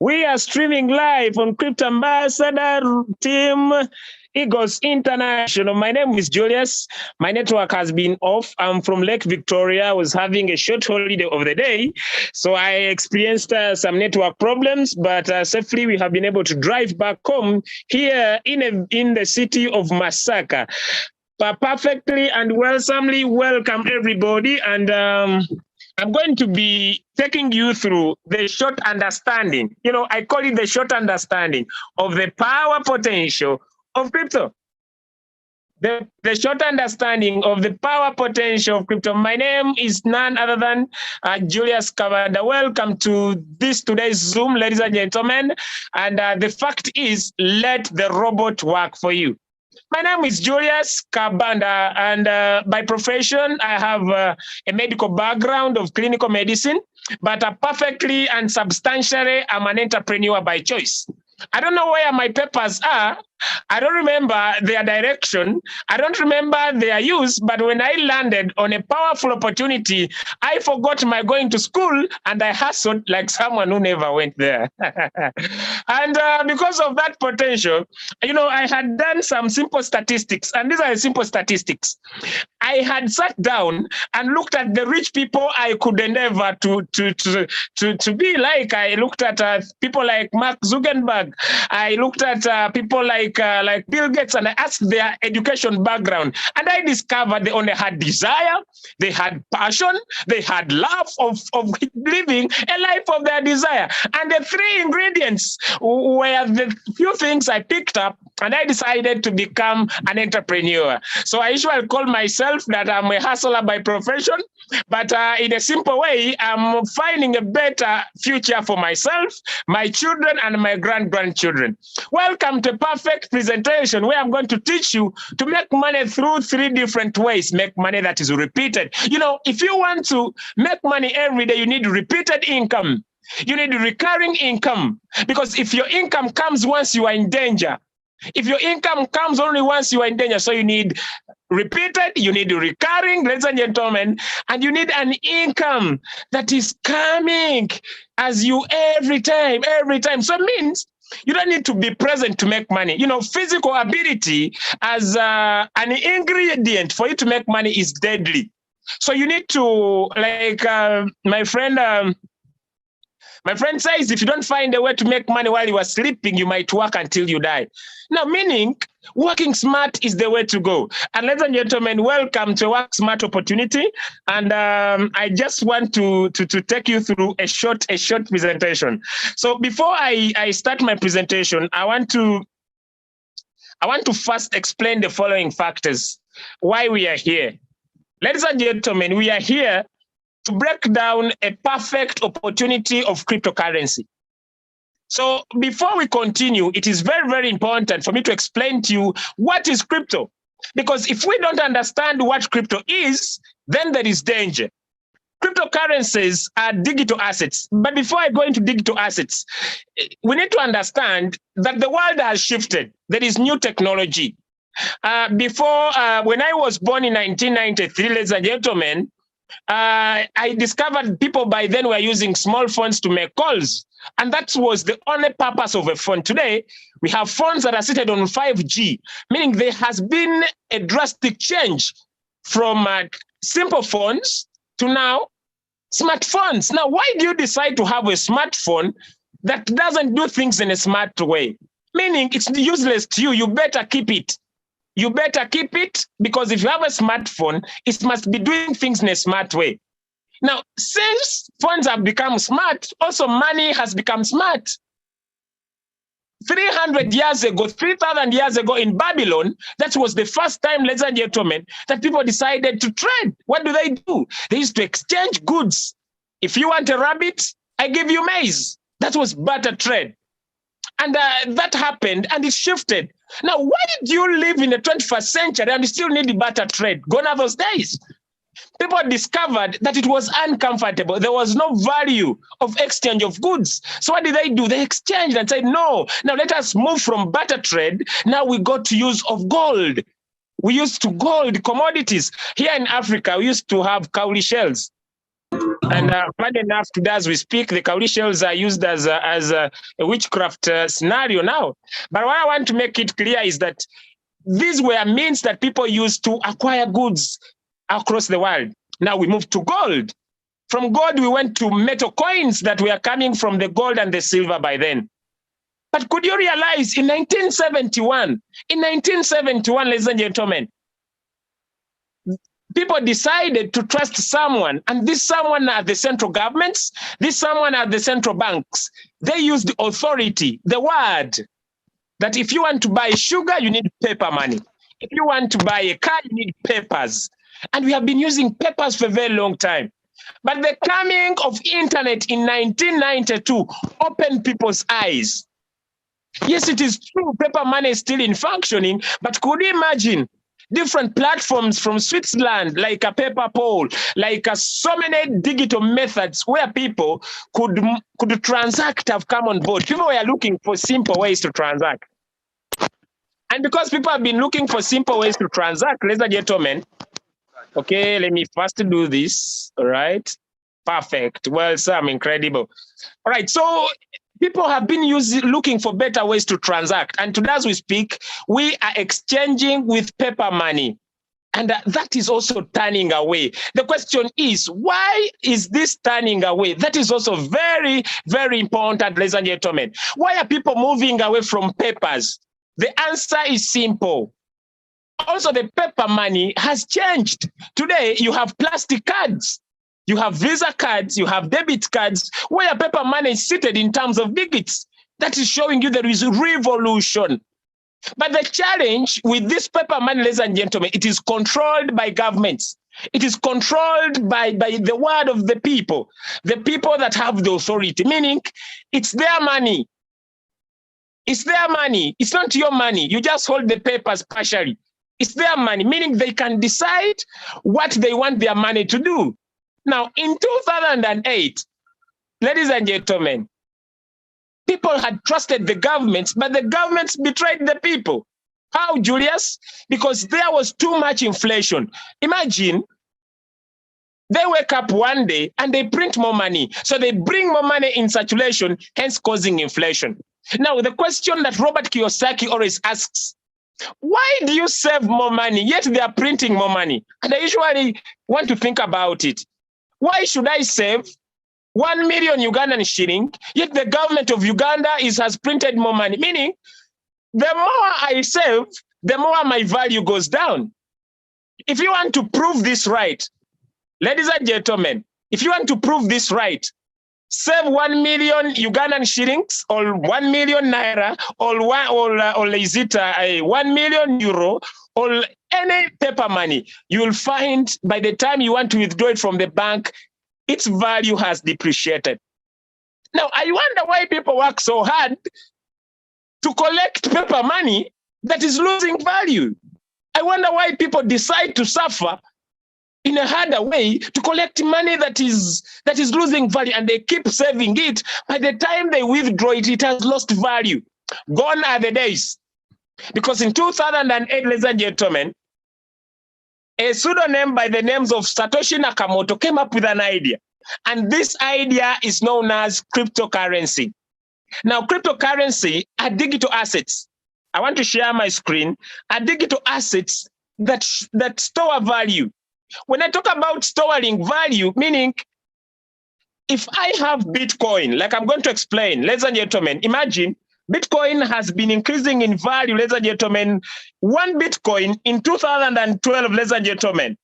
We are streaming live on Crypto Ambassador Team Eagles International. My name is Julius. My network has been off. I'm from Lake Victoria. I was having a short holiday of the day, so I experienced some network problems, but safely we have been able to drive back home here in the city of Masaka. Perfectly and wholesomely welcome everybody, and I'm going to be taking you through the short understanding. I call it the short understanding of the power potential of crypto. The short understanding of the power potential of crypto. My name is none other than Julius Kavanda. Welcome to today's Zoom, ladies and gentlemen. And the fact is, let the robot work for you. My name is Julius Kabanda, and by profession, I have a medical background of clinical medicine, but perfectly and substantially, I'm an entrepreneur by choice. I don't know where my papers are. I don't remember their direction. I don't remember their use, but when I landed on a powerful opportunity, I forgot my going to school and I hustled like someone who never went there. And because of that potential, I had done some simple statistics, and these are simple statistics. I had sat down and looked at the rich people I could endeavor to be like. I looked at people like Mark Zuckerberg. I looked at people like Bill Gates, and I asked their education background, and I discovered they only had desire, they had passion, they had love of living a life of their desire. And the three ingredients were the few things I picked up, and I decided to become an entrepreneur. So I usually call myself that I'm a hustler by profession, but in a simple way, I'm finding a better future for myself, my children, and my grandchildren. Welcome to Perfect Presentation, where I'm going to teach you to make money through three different ways. Make money that is repeated. If you want to make money every day, you need repeated income. You need recurring income, because if your income comes once, you are in danger. If your income comes only once, you are in danger. So you need repeated, you need recurring, ladies and gentlemen, and you need an income that is coming as you every time. So it means you don't need to be present to make money. Physical ability as an ingredient for you to make money is deadly. So you need to, like my friend says, if you don't find a way to make money while you are sleeping, you might work until you die. Now, meaning working smart is the way to go. And ladies and gentlemen, welcome to Work Smart Opportunity. And I just want to take you through a short presentation. So before I start my presentation, I want to first explain the following factors, why we are here. Ladies and gentlemen, we are here to break down a perfect opportunity of cryptocurrency. So before we continue, it is very, very important for me to explain to you what is crypto. Because if we don't understand what crypto is, then there is danger. Cryptocurrencies are digital assets. But before I go into digital assets, we need to understand that the world has shifted. There is new technology. When I was born in 1993, ladies and gentlemen, I discovered people by then were using small phones to make calls. And that was the only purpose of a phone. Today, we have phones that are seated on 5G, meaning there has been a drastic change from simple phones to now smartphones. Now, why do you decide to have a smartphone that doesn't do things in a smart way? Meaning it's useless to you. You better keep it. You better keep it, because if you have a smartphone, it must be doing things in a smart way. Now, since phones have become smart, also money has become smart. 300 years ago, 3,000 years ago in Babylon, that was the first time, ladies and gentlemen, that people decided to trade. What do? They used to exchange goods. If you want a rabbit, I give you maize. That was barter trade. And that happened, and it shifted. Now, why do you live in the 21st century and you still need the barter trade? Gone are those days. People discovered that it was uncomfortable. There was no value of exchange of goods. So what did? They exchanged and said, no, now let us move from barter trade. Now we got to use of gold. We used to gold commodities. Here in Africa, we used to have cowrie shells. And funny enough, today as we speak, the cowrie shells are used as a witchcraft scenario now. But what I want to make it clear is that these were means that people used to acquire goods across the world. Now we move to gold. From gold, we went to metal coins that were coming from the gold and the silver by then. But could you realize in 1971, ladies and gentlemen, people decided to trust someone, and this someone are the central governments, this someone are the central banks. They used authority, the word, that if you want to buy sugar, you need paper money. If you want to buy a car, you need papers. And we have been using papers for a very long time. But the coming of internet in 1992 opened people's eyes. Yes, it is true, paper money is still in functioning, but could you imagine different platforms from Switzerland, like a paper poll, like so many digital methods where people could transact have come on board. People were looking for simple ways to transact. And because people have been looking for simple ways to transact, ladies and gentlemen, okay, let me first do this, all right? Perfect. Well, Sam, incredible. All right, so people have been looking for better ways to transact. And today, as we speak, we are exchanging with paper money. And that is also turning away. The question is, why is this turning away? That is also very, very important, ladies and gentlemen. Why are people moving away from papers? The answer is simple. Also, the paper money has changed. Today, you have plastic cards. You have Visa cards, you have debit cards, where paper money is seated in terms of digits. That is showing you there is a revolution. But the challenge with this paper money, ladies and gentlemen, it is controlled by governments. It is controlled by the word of the people that have the authority, meaning it's their money. It's their money. It's not your money. You just hold the papers partially. It's their money, meaning they can decide what they want their money to do. Now, in 2008, ladies and gentlemen, people had trusted the governments, but the governments betrayed the people. How, Julius? Because there was too much inflation. Imagine, they wake up one day and they print more money. So they bring more money in circulation, hence causing inflation. Now, the question that Robert Kiyosaki always asks, why do you save more money, yet they are printing more money? And I usually want to think about it. Why should I save 1 million Ugandan shilling, yet the government of Uganda has printed more money? Meaning, the more I save, the more my value goes down. If you want to prove this right, ladies and gentlemen, if you want to prove this right, save 1 million Ugandan shillings or 1 million naira or is it 1 million euro or any paper money, you will find by the time you want to withdraw it from the bank, its value has depreciated. Now, I wonder why people work so hard to collect paper money that is losing value. I wonder why people decide to suffer in a harder way to collect money that is losing value, and they keep saving it. By the time they withdraw it, it has lost value. Gone are the days. Because in 2008, ladies and gentlemen, a pseudonym by the names of Satoshi Nakamoto came up with an idea. And this idea is known as cryptocurrency. Now, cryptocurrency are digital assets. I want to share my screen. Are digital assets that store value. When I talk about storing value, meaning if I have Bitcoin, like I'm going to explain, ladies and gentlemen, imagine Bitcoin has been increasing in value, ladies and gentlemen. 1 Bitcoin in 2012, ladies and gentlemen,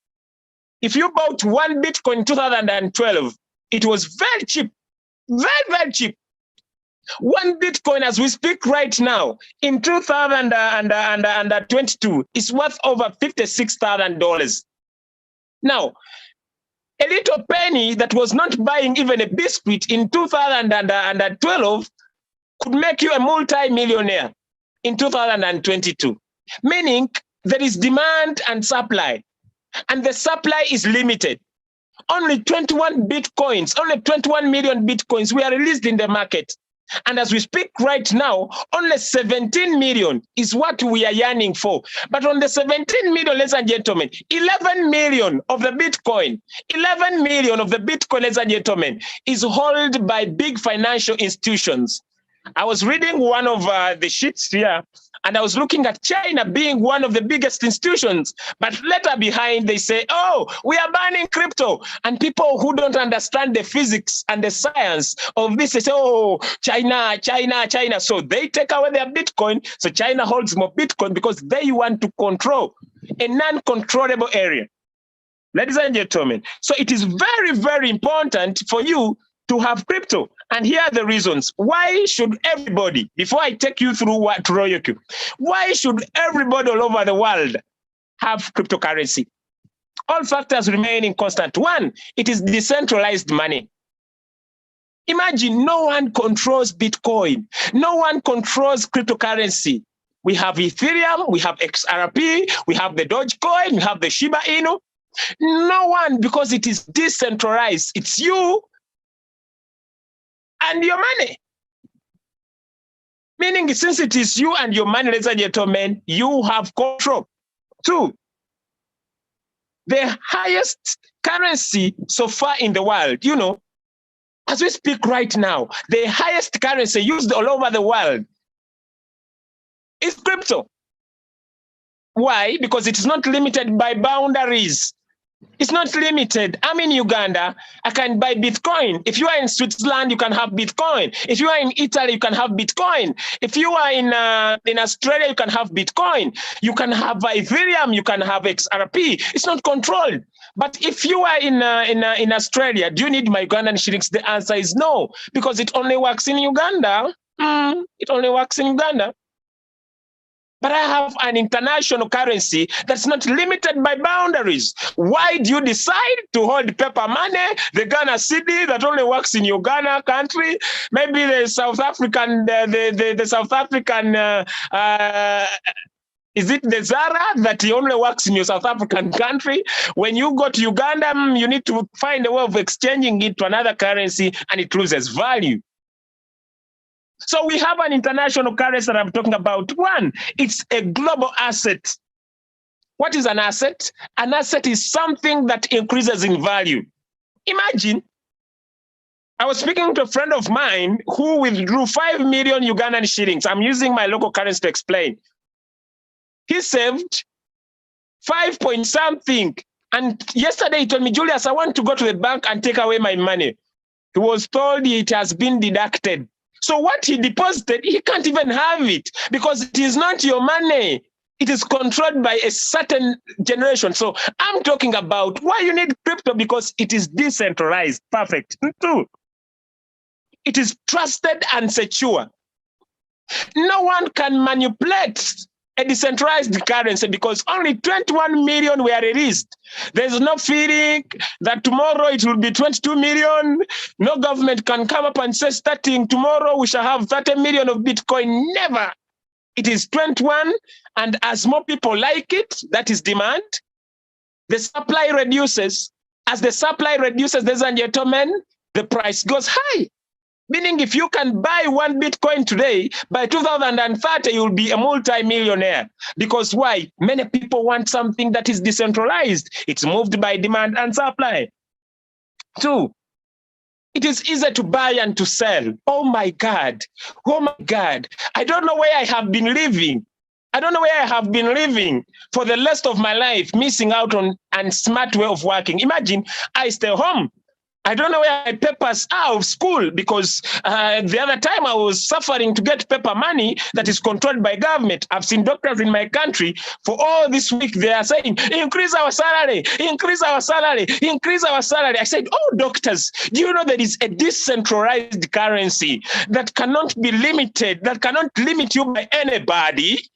if you bought 1 Bitcoin in 2012, it was very cheap, very, very cheap. 1 Bitcoin as we speak right now in 2022 is worth over $56,000. Now, a little penny that was not buying even a biscuit in 2012 could make you a multi-millionaire in 2022. Meaning there is demand and supply, and the supply is limited. Only 21 Bitcoins, only 21 million Bitcoins were released in the market. And as we speak right now, only 17 million is what we are yearning for. But on the 17 million, ladies and gentlemen, 11 million of the Bitcoin, 11 million of the Bitcoin, ladies and gentlemen, is held by big financial institutions. I was reading one of the sheets here, and I was looking at China being one of the biggest institutions. But later behind, they say, oh, we are banning crypto. And people who don't understand the physics and the science of this, they say, oh, China, China, China. So they take away their Bitcoin. So China holds more Bitcoin because they want to control a non-controllable area. Ladies and gentlemen, so it is very, very important for you to have crypto. And here are the reasons. Why should everybody, before I take you through what Royoku, why should everybody all over the world have cryptocurrency? All factors remaining constant. One, it is decentralized money. Imagine no one controls Bitcoin. No one controls cryptocurrency. We have Ethereum, we have XRP, we have the Dogecoin, we have the Shiba Inu. No one, because it is decentralized. It's you and your money. Meaning, since it is you and your money, ladies and gentlemen, you have control. Two, the highest currency so far in the world, you know, as we speak right now, the highest currency used all over the world is crypto. Why? Because it is not limited by boundaries. It's not limited. I'm in Uganda, I can buy Bitcoin. If you are in Switzerland, you can have Bitcoin. If you are in Italy, you can have Bitcoin. If you are in Australia, you can have Bitcoin. You can have Ethereum, you can have XRP. It's not controlled. But if you are in Australia, do you need my Ugandan shillings? The answer is no, because it only works in Uganda. It only works in Uganda. But I have an international currency that's not limited by boundaries. Why do you decide to hold paper money, the Ghana cedi that only works in Uganda country, maybe the South African, the South African, is it the Zara that only works in your South African country? When you go to Uganda, you need to find a way of exchanging it to another currency and it loses value. So we have an international currency that I'm talking about. One, it's a global asset. What is an asset? An asset is something that increases in value. Imagine, I was speaking to a friend of mine who withdrew 5 million Ugandan shillings. I'm using my local currency to explain. He saved 5 point something. And yesterday he told me, Julius, I want to go to the bank and take away my money. He was told it has been deducted. So what he deposited, he can't even have it because it is not your money. It is controlled by a certain generation. So I'm talking about why you need crypto, because it is decentralized. Perfect. Two, it is trusted and secure. No one can manipulate a decentralized currency because only 21 million were released. There's no feeling that tomorrow it will be 22 million. No government can come up and say, starting tomorrow, we shall have 30 million of Bitcoin. Never. It is 21. And as more people like it, that is demand, the supply reduces. As the supply reduces, ladies and gentlemen, the price goes high. Meaning if you can buy 1 Bitcoin today, by 2030, you'll be a multi-millionaire. Because why? Many people want something that is decentralized. It's moved by demand and supply. Two, it is easy to buy and to sell. Oh my God. Oh my God. I don't know where I have been living. I don't know where I have been living for the rest of my life, missing out on a smart way of working. Imagine I stay home. I don't know where my papers are of school because the other time I was suffering to get paper money that is controlled by government. I've seen doctors in my country for all this week. They are saying, increase our salary, increase our salary, increase our salary. I said, oh, doctors, do you know there is a decentralized currency that cannot be limited, that cannot limit you by anybody?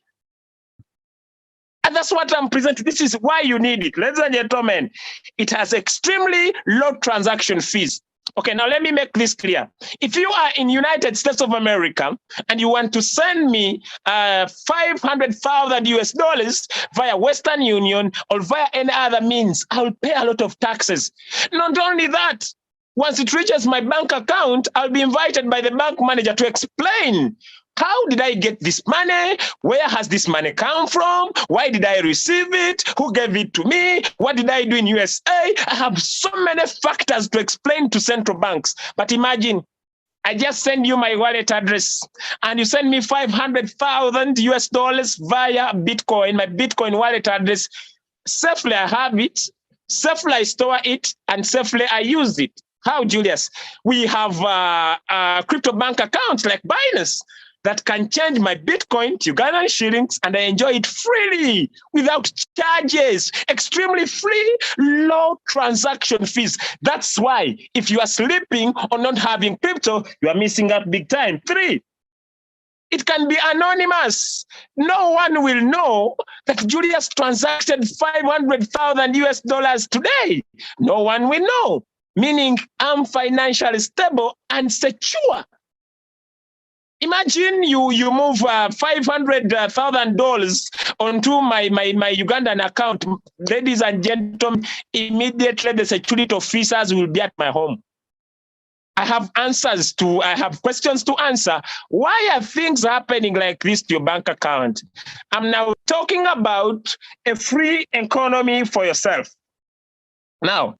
And that's what I'm presenting. This is why you need it. Ladies and gentlemen, it has extremely low transaction fees. Okay, now let me make this clear. If you are in United States of America and you want to send me $500,000 via Western Union or via any other means, I'll pay a lot of taxes. Not only that, Once it reaches my bank account, I'll be invited by the bank manager to explain, how did I get this money? Where has this money come from? Why did I receive it? Who gave it to me? What did I do in USA? I have so many factors to explain to central banks. But imagine, I just send you my wallet address and you send me 500,000 US dollars via Bitcoin, my Bitcoin wallet address. Safely I have it, safely I store it, and safely I use it. How, Julius? We have crypto bank accounts like Binance that can change my Bitcoin to Ugandan shillings, and I enjoy it freely without charges, extremely free, low transaction fees. That's why if you are sleeping or not having crypto, you are missing out big time. 3, it can be anonymous. No one will know that Julius transacted 500,000 US dollars today. No one will know, meaning I'm financially stable and secure. Imagine you move $500,000 onto my Ugandan account. Ladies and gentlemen, immediately the security officers will be at my home. I have questions to answer. Why are things happening like this to your bank account? I'm now talking about a free economy for yourself. Now,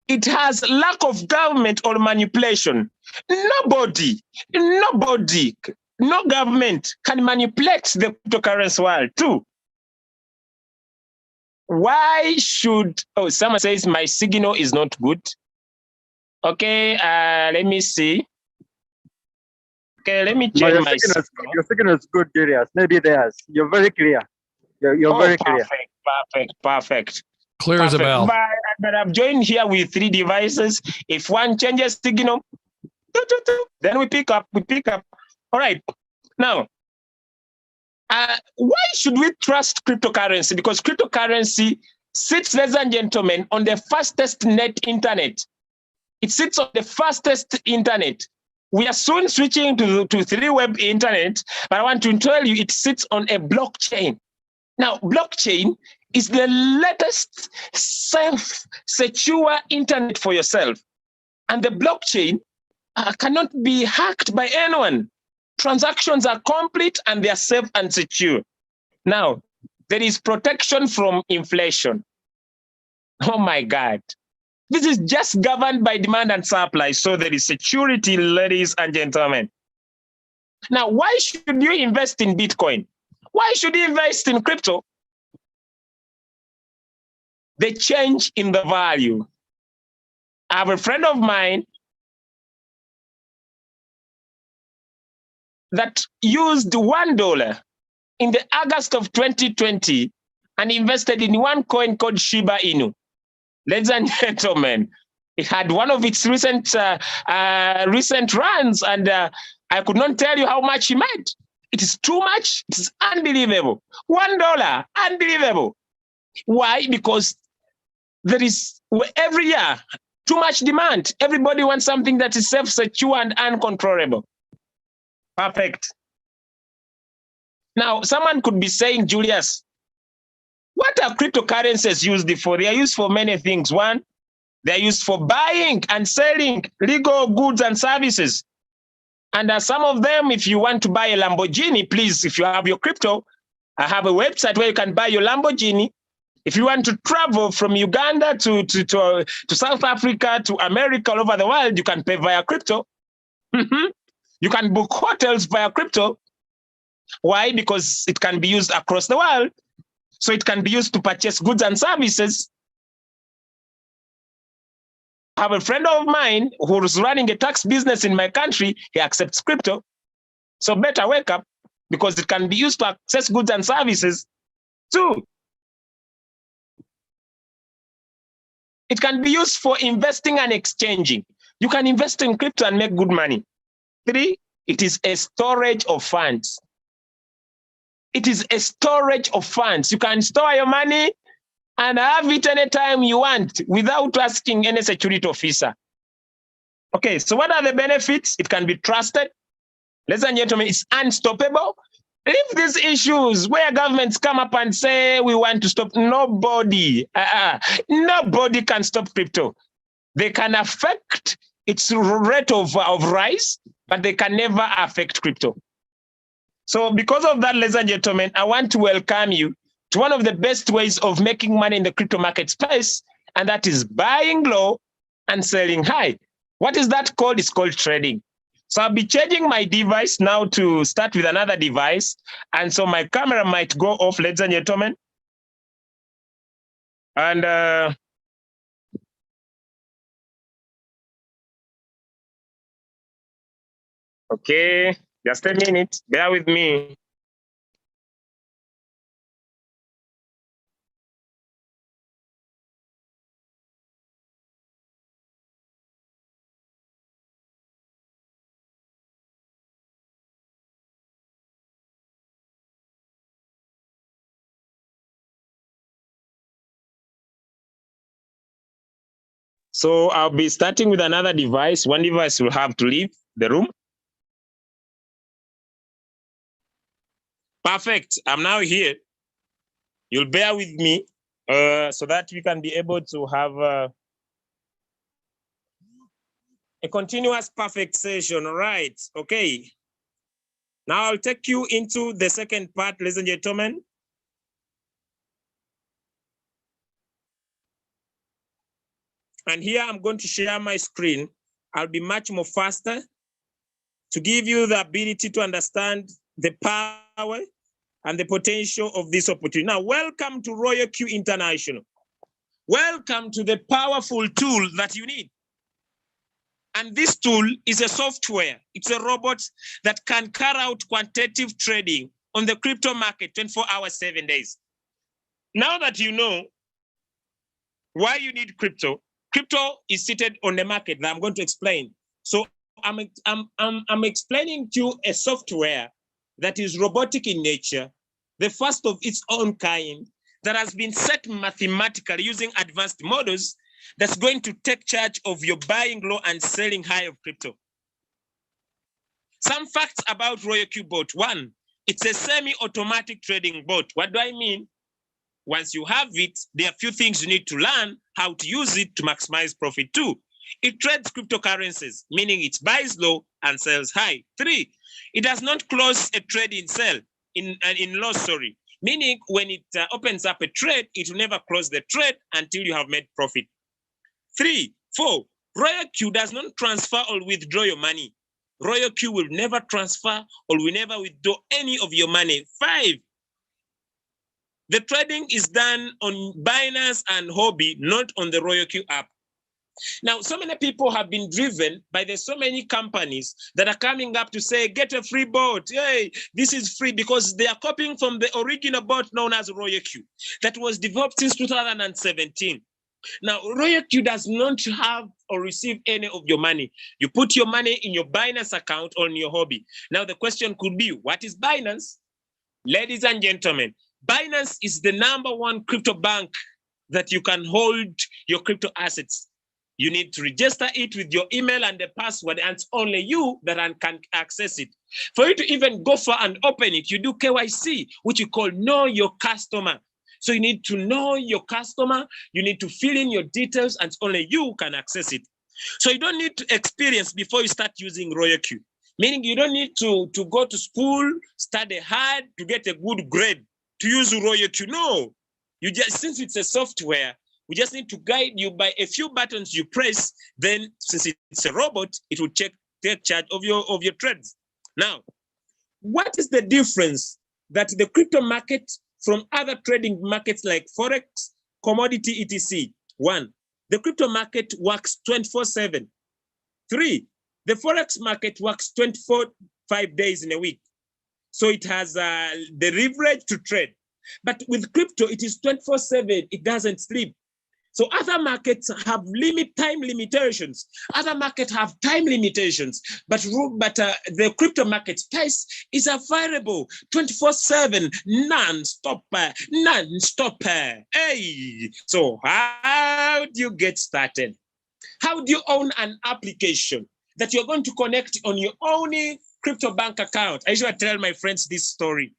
it has lack of government or manipulation. Nobody, no government can manipulate the cryptocurrency world too. Why should, someone says my signal is not good. Okay, let me see. Okay, let me change my signal. Your signal is good, Julius. Maybe theirs. You're very clear. You're very clear. Perfect. Clear as a bell. But I've joined here with 3 devices. If one changes signal, then we pick up. All right. Now, why should we trust cryptocurrency? Because cryptocurrency sits, ladies and gentlemen, on the fastest net internet. It sits on the fastest internet. We are soon switching to 3-web internet, but I want to tell you it sits on a blockchain. Now, blockchain is the latest self-secure internet for yourself. And the blockchain cannot be hacked by anyone. Transactions are complete and they are safe and secure. Now, there is protection from inflation. Oh my God. This is just governed by demand and supply. So there is security, ladies and gentlemen. Now, why should you invest in Bitcoin? Why should you invest in crypto? The change in the value. I have a friend of mine that used $1 in the August of 2020 and invested in one coin called Shiba Inu. Ladies and gentlemen, it had one of its recent runs, and I could not tell you how much he made. It is too much. It is unbelievable. $1, unbelievable. Why? Because there is every year too much demand. Everybody wants something that is safe, secure, and uncontrollable. Perfect. Now, someone could be saying, Julius, what are cryptocurrencies used for? They are used for many things. One, they are used for buying and selling legal goods and services. And some of them, if you want to buy a Lamborghini, please, if you have your crypto, I have a website where you can buy your Lamborghini. If you want to travel from Uganda to South Africa, to America, all over the world, you can pay via crypto. You can book hotels via crypto. Why? Because it can be used across the world. So it can be used to purchase goods and services. I have a friend of mine who's running a tax business in my country. He accepts crypto. So better wake up, because it can be used to access goods and services. 2, it can be used for investing and exchanging. You can invest in crypto and make good money. 3, it is a storage of funds. It is a storage of funds. You can store your money and have it anytime you want without asking any security officer. Okay, so what are the benefits? It can be trusted. Ladies and gentlemen, it's unstoppable. If these issues where governments come up and say, we want to stop, nobody can stop crypto. They can affect its rate of rise, but they can never affect crypto. So because of that, ladies and gentlemen, I want to welcome you to one of the best ways of making money in the crypto market space, and that is buying low and selling high. What is that called? It's called trading. So I'll be changing my device now to start with another device. And so my camera might go off, ladies and gentlemen. And okay, just a minute, bear with me. So I'll be starting with another device. One device will have to leave the room. Perfect. I'm now here. You'll bear with me so that we can be able to have a continuous perfect session. All right. Okay. Now I'll take you into the second part, ladies and gentlemen. And here I'm going to share my screen. I'll be much more faster to give you the ability to understand the power and the potential of this opportunity. Now, welcome to Royal Q International. Welcome to the powerful tool that you need. And this tool is a software. It's a robot that can carry out quantitative trading on the crypto market 24 hours, 7 days. Now that you know why you need crypto, crypto is seated on the market that I'm going to explain. So I'm explaining to you a software that is robotic in nature, the first of its own kind, that has been set mathematically using advanced models, that's going to take charge of your buying low and selling high of crypto. Some facts about Royal Q Bot. One, it's a semi-automatic trading bot. What do I mean? Once you have it, there are a few things you need to learn how to use it to maximize profit. Two, it trades cryptocurrencies, meaning it buys low and sells high. Three, it does not close a trade in loss, sorry. Meaning when it opens up a trade, it will never close the trade until you have made profit. 3, 4, Royal Q does not transfer or withdraw your money. Royal Q will never transfer or will never withdraw any of your money. 5, the trading is done on Binance and Hobby, not on the Royal Q app. Now, so many people have been driven by the so many companies that are coming up to say, get a free bot. Hey, this is free, because they are copying from the original bot known as Royal Q that was developed since 2017. Now, Royal Q does not have or receive any of your money. You put your money in your Binance account on your Hobby. Now, the question could be, what is Binance? Ladies and gentlemen, Binance is the #1 crypto bank that you can hold your crypto assets. You need to register it with your email and the password, and it's only you that can access it. For you to even go for and open it, you do KYC, which you call know your customer. So you need to know your customer, you need to fill in your details, and only you can access it. So you don't need to experience before you start using Royal Q. Meaning you don't need to go to school, study hard to get a good grade to use Royal Q. No, you just, since it's a software, we just need to guide you by a few buttons you press. Then, since it's a robot, it will take charge of your trades. Now, what is the difference that the crypto market from other trading markets like Forex, commodity, etc.? 1, the crypto market works 24/7. 3, the Forex market works 5 days in a week. So it has the leverage to trade. But with crypto, it is 24/7. It doesn't sleep. So other markets have time limitations. Other markets have time limitations, but the crypto market price is available 24/7, non-stop. Hey, so how do you get started? How do you own an application that you're going to connect on your own crypto bank account? I usually tell my friends this story.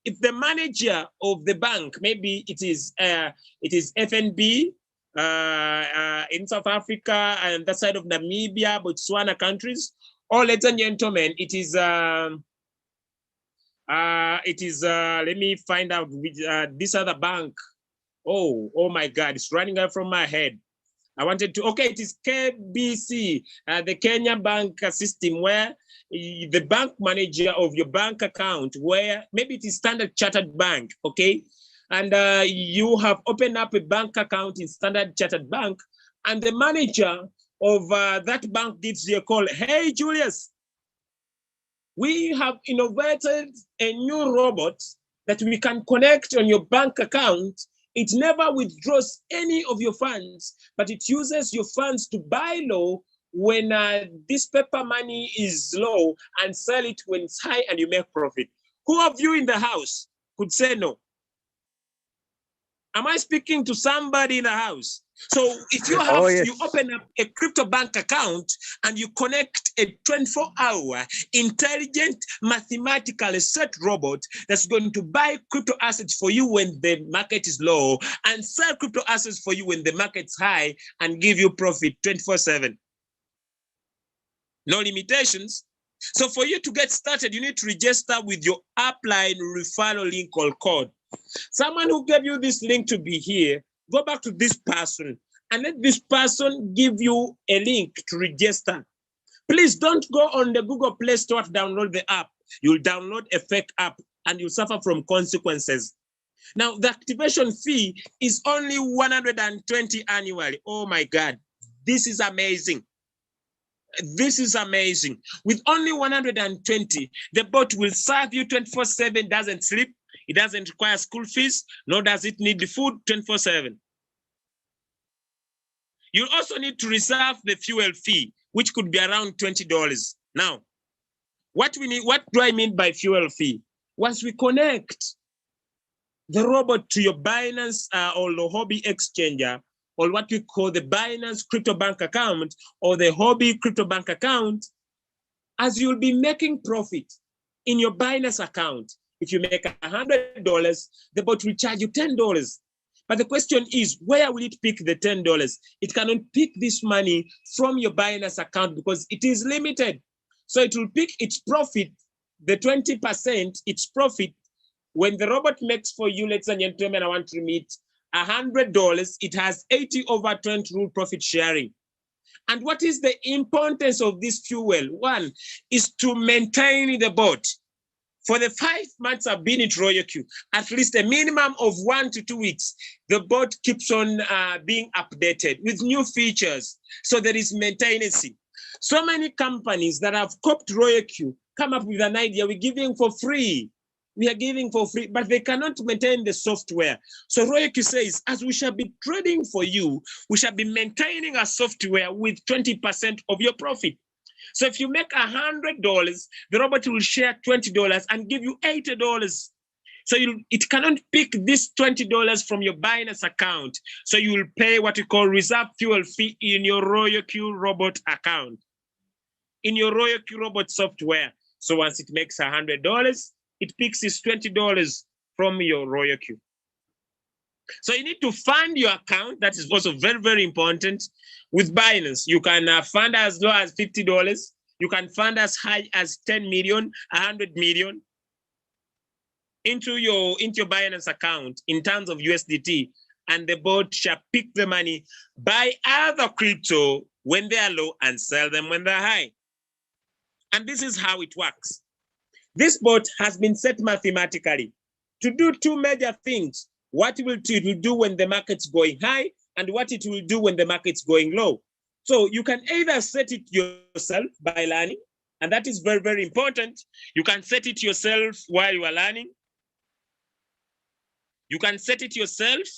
If the manager of the bank, maybe it is FNB, in South Africa and that side of Namibia, Botswana countries. Or, ladies and gentlemen, it is let me find out which this other bank. Oh my God, it's running out from my head. I wanted to, okay, it is KBC, the Kenya bank system, where the bank manager of your bank account, where maybe it is Standard Chartered Bank, okay? And you have opened up a bank account in Standard Chartered Bank, and the manager of that bank gives you a call. Hey, Julius, we have innovated a new robot that we can connect on your bank account. It never withdraws any of your funds, but it uses your funds to buy low when this paper money is low and sell it when it's high and you make profit. Who of you in the house could say no? Am I speaking to somebody in the house? So if you have, you open up a crypto bank account and you connect a 24-hour intelligent, mathematically set robot that's going to buy crypto assets for you when the market is low and sell crypto assets for you when the market's high and give you profit 24/7. No limitations. So for you to get started, you need to register with your upline referral link or code. Someone who gave you this link to be here, go back to this person and let this person give you a link to register. Please don't go on the Google Play Store to download the app. You'll download a fake app and you'll suffer from consequences. Now, the activation fee is only 120 annually. Oh my God, this is amazing. This is amazing. With only 120, the bot will serve you 24/7, doesn't sleep. It doesn't require school fees, nor does it need the food 24/7. You also need to reserve the fuel fee, which could be around $20. Now, what do I mean by fuel fee? Once we connect the robot to your Binance or the Hobby exchanger, or what we call the Binance crypto bank account or the Hobby crypto bank account, as you'll be making profit in your Binance account. If you make $100, the bot will charge you $10. But the question is, where will it pick the $10? It cannot pick this money from your Binance account because it is limited. So it will pick its profit, the 20%, its profit. When the robot makes for you, ladies and gentlemen, I want to remit $100, it has 80/20 rule profit sharing. And what is the importance of this fuel? One is to maintain the bot. For the 5 months I've been in RoyalQ, at least a minimum of 1 to 2 weeks, the bot keeps on being updated with new features. So there is maintenance. So many companies that have copied RoyalQ come up with an idea, we're giving for free. We are giving for free, but they cannot maintain the software. So RoyalQ says, as we shall be trading for you, we shall be maintaining our software with 20% of your profit. So if you make $100, the robot will share $20 and give you $80. So it cannot pick this $20 from your Binance account. So you will pay what we call reserve fuel fee in your RoyalQ robot account, in your RoyalQ robot software. So once it makes $100, it picks this $20 from your RoyalQ. So you need to fund your account. That is also very, very important. With Binance, you can fund as low as $50. You can fund as high as 10 million, 100 million into your Binance account in terms of USDT. And the bot shall pick the money, buy other crypto when they are low and sell them when they're high. And this is how it works. This bot has been set mathematically to do two major things. What it will do when the market's going high and what it will do when the market's going low. So you can either set it yourself by learning, and that is very, very important. You can set it yourself while you are learning. You can set it yourself,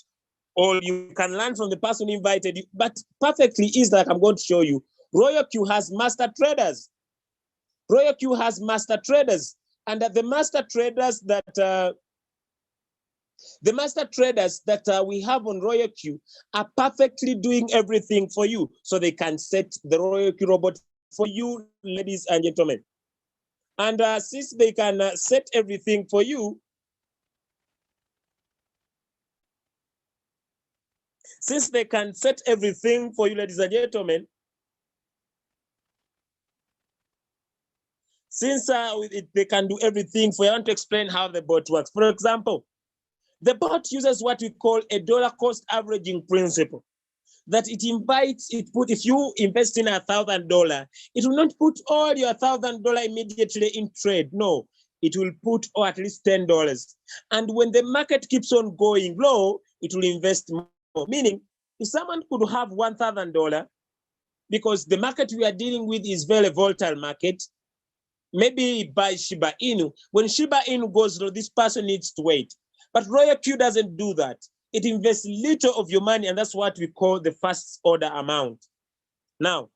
or you can learn from the person who invited you, but perfectly is like I'm going to show you. RoyalQ has master traders. RoyalQ has master traders, and the master traders that we have on RoyalQ are perfectly doing everything for you. So they can set the RoyalQ robot for you, ladies and gentlemen. And since they can set everything for you, Since they can set everything for you, ladies and gentlemen, since they can do everything for you, I want to explain how the bot works. For example, the bot uses what we call a dollar cost averaging principle. That it invites, if you invest in $1,000, it will not put all your $1,000 immediately in trade. No, it will put at least $10. And when the market keeps on going low, it will invest more. Meaning, if someone could have $1,000, because the market we are dealing with is very volatile market, maybe buy Shiba Inu. When Shiba Inu goes low, this person needs to wait. But Royal Q doesn't do that. It invests little of your money, and that's what we call the first order amount. Now,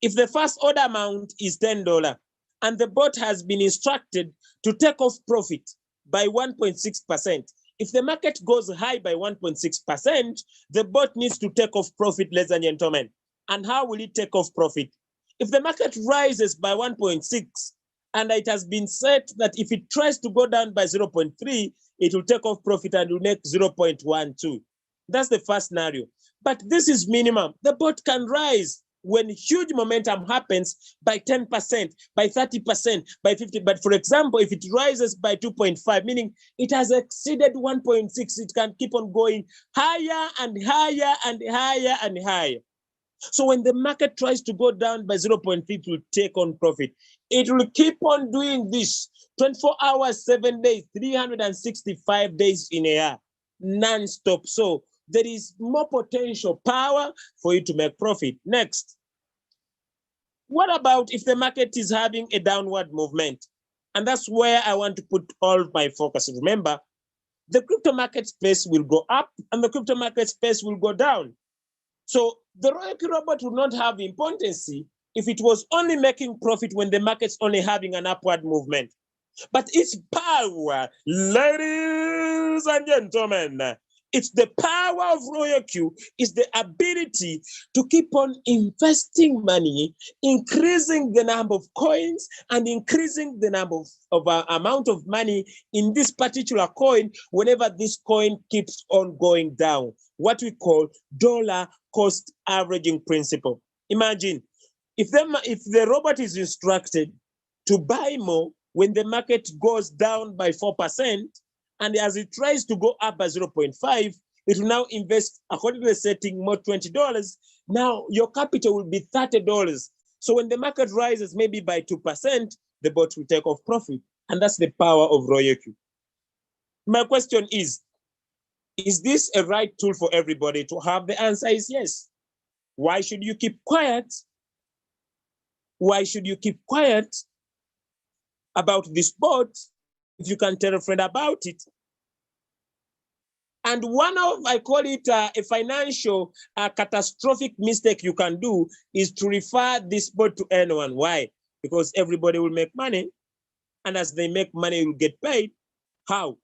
if the first order amount is $10 and the bot has been instructed to take off profit by 1.6%, if the market goes high by 1.6%, the bot needs to take off profit, ladies and gentlemen. And how will it take off profit? If the market rises by 1.6, and it has been set that if it tries to go down by 0.3, it will take off profit and will make 0.12. That's the first scenario. But this is minimum. The bot can rise when huge momentum happens by 10%, by 30%, by 50%. But for example, if it rises by 2.5, meaning it has exceeded 1.6, it can keep on going higher and higher and higher and higher. So when the market tries to go down by 0.3 to take on profit, it will keep on doing this 24 hours, 7 days, 365 days in a year, non-stop. So there is more potential power for you to make profit. Next, what about if the market is having a downward movement? And that's where I want to put all my focus. Remember, the crypto market space will go up and the crypto market space will go down. So the Royal Q robot would not have importance if it was only making profit when the market's only having an upward movement. But its power, ladies and gentlemen, it's the power of Royal Q, is the ability to keep on investing money, increasing the number of coins and increasing the number of amount of money in this particular coin whenever this coin keeps on going down. What we call dollar cost averaging principle. Imagine if the robot is instructed to buy more when the market goes down by 4%, and as it tries to go up by 0.5, it will now invest, according to the setting, more $20. Now your capital will be $30. So when the market rises maybe by 2%, the bot will take off profit. And that's the power of Royal Q. My question is this a right tool for everybody to have? The answer is yes. Why should you keep quiet? Why should you keep quiet about this bot if you can tell a friend about it? And one of, I call it a financial catastrophic mistake you can do is to refer this bot to anyone. Why? Because everybody will make money. And as they make money, you'll get paid. How?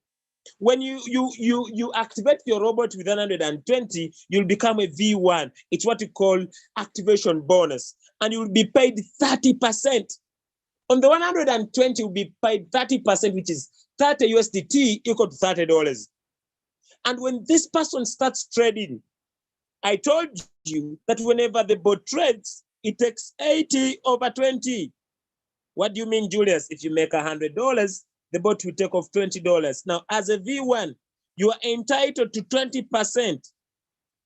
When you activate your robot with 120, you'll become a V1. It's what you call activation bonus. And you'll be paid 30%. On the 120, you'll be paid 30%, which is 30 USDT equal to $30. And when this person starts trading, I told you that whenever the bot trades, it takes 80 over 20. What do you mean, Julius? If you make $100, the bot will take off $20. Now, as a V1, you are entitled to 20%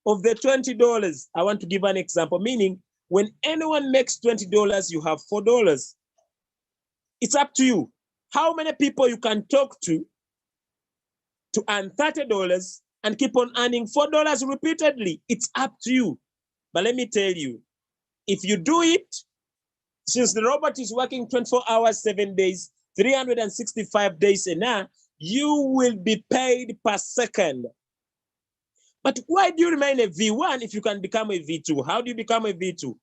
of the $20. I want to give an example, meaning when anyone makes $20, you have $4. It's up to you how many people you can talk to earn $30 and keep on earning $4 repeatedly. It's up to you. But let me tell you, if you do it, since the robot is working 24 hours, 7 days, 365 days a year, you will be paid per second. But why do you remain a V1 if you can become a V2? How do you become a V2?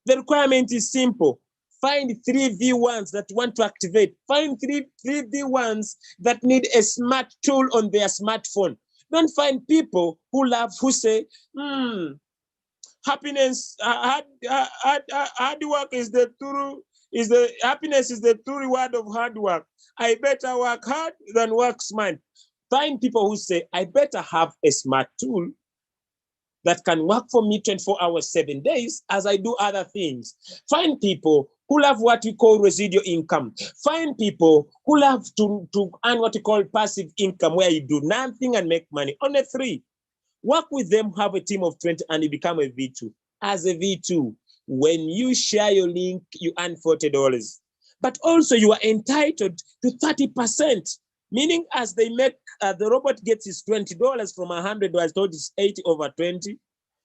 The requirement is simple. Find 3 V1s that want to activate. Find three V1s that need a smart tool on their smartphone. Don't find people who say, happiness, hard work is the true, happiness is the true reward of hard work. I better work hard than work smart. Find people who say, I better have a smart tool that can work for me 24 hours, 7 days as I do other things. Find people who love what we call residual income. Find people who love to earn what we call passive income, where you do nothing and make money. Only 3. Work with them, have a team of 20, and you become a V2. As a V2, when you share your link, you earn $40. But also you are entitled to 30%, meaning as they make, the robot gets his $20 from $100, I thought it's 80 over 20.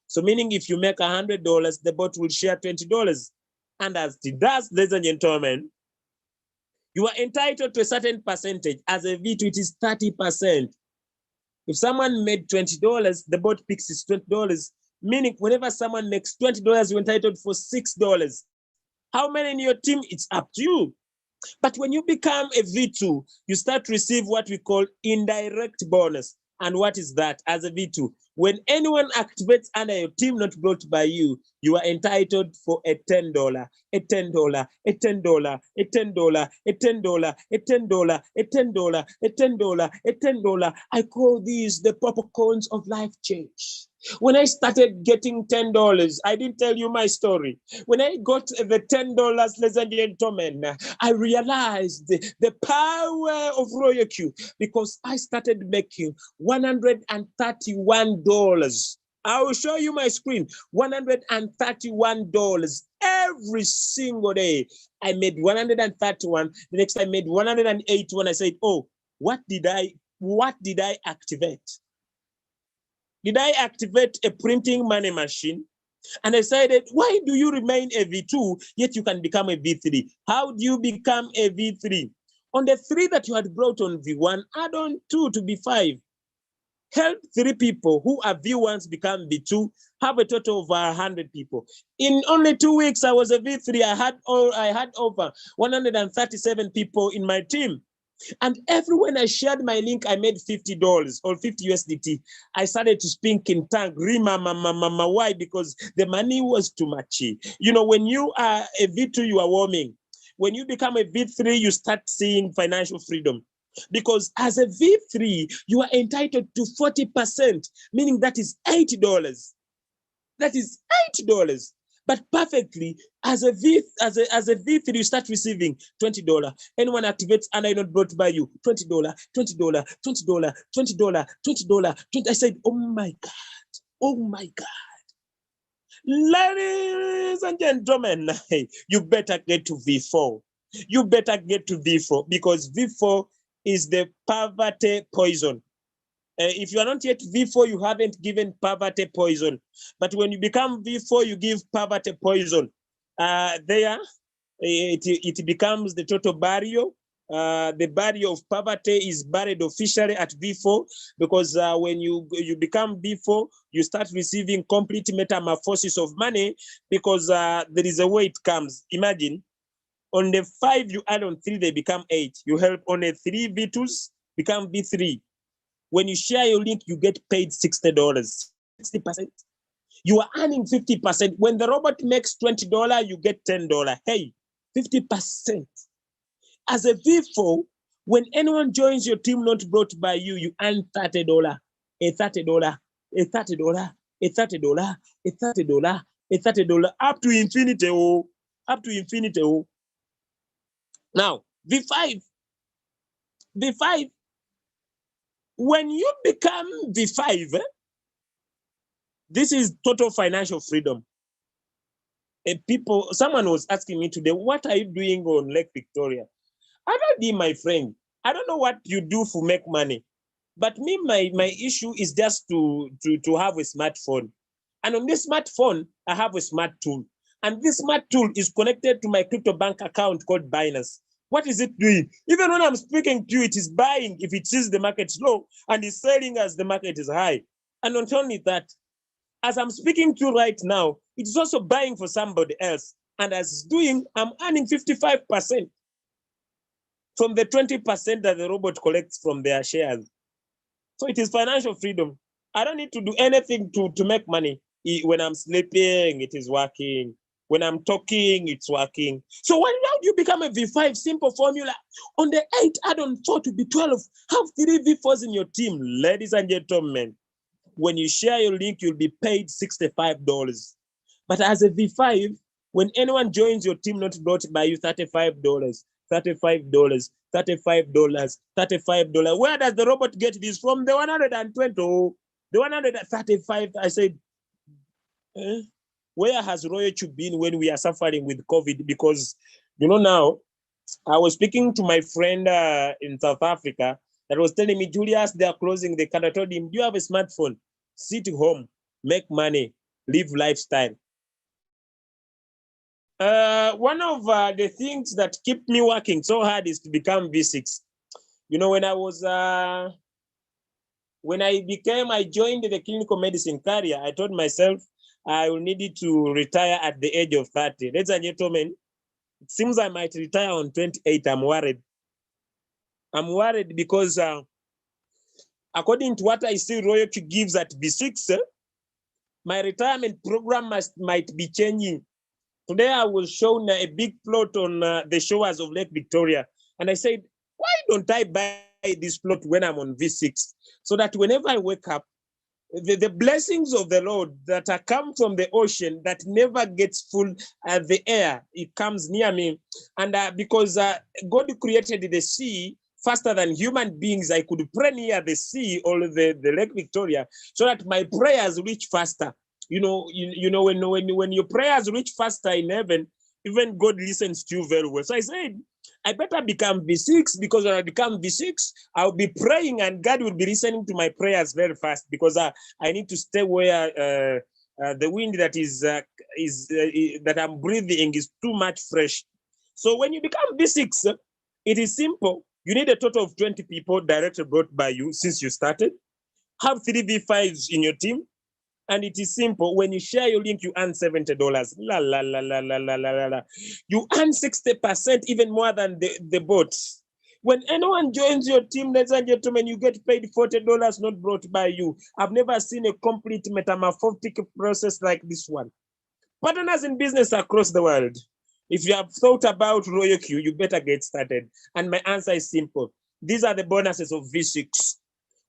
So meaning if you make $100, the bot will share $20. And as it does, ladies and gentlemen, you are entitled to a certain percentage. As a V2, it is 30%. If someone made $20, the bot picks his $20, meaning whenever someone makes $20, you're entitled for $6. How many in your team? It's up to you. But when you become a V2, you start to receive what we call indirect bonus. And what is that? As a V2, when anyone activates under your team not brought by you, you are entitled for a $10, a $10, a $10, a $10, a $10, a $10, a $10, a $10, a $10. I call these the popcorns of life change. When I started getting $10, I didn't tell you my story. When I got the $10, ladies and gentlemen, I realized the power of Royal Q, because I started making $131. I will show you my screen. $131 every single day. I made 131. The next time I made 181. I said, oh, what did I activate? Did I activate a printing money machine? And I said, why do you remain a V2, yet you can become a V3? How do you become a V3? On the 3 that you had brought on V1, add on 2 to be 5. Help 3 people who are V1s become V2, have a total of 100 people. In only 2 weeks, I was a V3. I had over 137 people in my team. And everywhere I shared my link, I made $50 or 50 USDT. I started to speak in tongue. Why? Because the money was too much. You know, when you are a V2, you are warming. When you become a V3, you start seeing financial freedom. Because as a V3, you are entitled to 40%, meaning that is $80. That is $80. But perfectly, as a V3, you start receiving $20. Anyone activates and I not brought by you, $20, $20, $20, $20, $20, $20. I said, oh my God, oh my God. Ladies and gentlemen, you better get to V4. You better get to V4, because V4 is the poverty poison. If you are not yet V4, you haven't given poverty poison. But when you become V4, you give poverty poison. It becomes the total burial. The burial of poverty is buried officially at V4, because when you become V4, you start receiving complete metamorphosis of money, because there is a way it comes. Imagine, on the 5 you add on 3, they become 8. You help on a 3 V2s become V3. When you share your link, you get paid $60, 60%. You are earning 50%. When the robot makes $20, you get $10. Hey, 50%. As a V4, when anyone joins your team not brought by you, you earn $30, a $30, a $30, a $30, a $30, a $30, up to infinity, up to infinity. Now, V5, when you become V5, this is total financial freedom. Someone was asking me today, what are you doing on Lake Victoria? I don't know, my friend. I don't know what you do to make money. But me, my issue is just to have a smartphone. And on this smartphone, I have a smart tool. And this smart tool is connected to my crypto bank account called Binance. What is it doing? Even when I'm speaking to you, it is buying if it sees the market is low, and is selling as the market is high. And not only that, as I'm speaking to you right now, it's also buying for somebody else. And as it's doing, I'm earning 55% from the 20% that the robot collects from their shares. So it is financial freedom. I don't need to do anything to make money. When I'm sleeping, it is working. When I'm talking, it's working. So how do you become a V5? Simple formula. On the 8, add on 4 to be 12. Have 3 V4s in your team, ladies and gentlemen. when you share your link, you'll be paid $65. But as a V5, when anyone joins your team not brought by you, $35, $35, $35, $35. Where does the robot get this from? The 120, the 135. I said, where has Royal Tube been when we are suffering with COVID? Because, now I was speaking to my friend in South Africa that was telling me, Julius, they are closing the country. I told him, do you have a smartphone? Sit home, make money, live lifestyle. One of the things that keep me working so hard is to become V6. When I joined the clinical medicine career, I told myself I will need to retire at the age of 30. Ladies and gentlemen, it seems I might retire on 28. I'm worried. I'm worried because according to what I see Royalty gives at V6, my retirement program might be changing. Today I was shown a big plot on the shores of Lake Victoria. And I said, why don't I buy this plot when I'm on V6? So that whenever I wake up, the blessings of the Lord that come from the ocean that never gets full, the air, it comes near me. And because God created the sea faster than human beings, I could pray near the sea or the Lake Victoria so that my prayers reach faster. When your prayers reach faster in heaven, even God listens to you very well. So I said, I better become V6, because when I become V6, I'll be praying and God will be listening to my prayers very fast, because I need to stay where the wind that that I'm breathing is too much fresh. So when you become V6, it is simple. You need a total of 20 people directly brought by you since you started. Have 3 V5s in your team. And it is simple. When you share your link, you earn $70. La, la, la, la, la, la, la, la. You earn 60%, even more than the bot. When anyone joins your team, ladies and gentlemen, you get paid $40, not brought by you. I've never seen a complete metamorphotic process like this one. Partners in business across the world, if you have thought about Royal Q, you better get started. And my answer is simple. These are the bonuses of V6.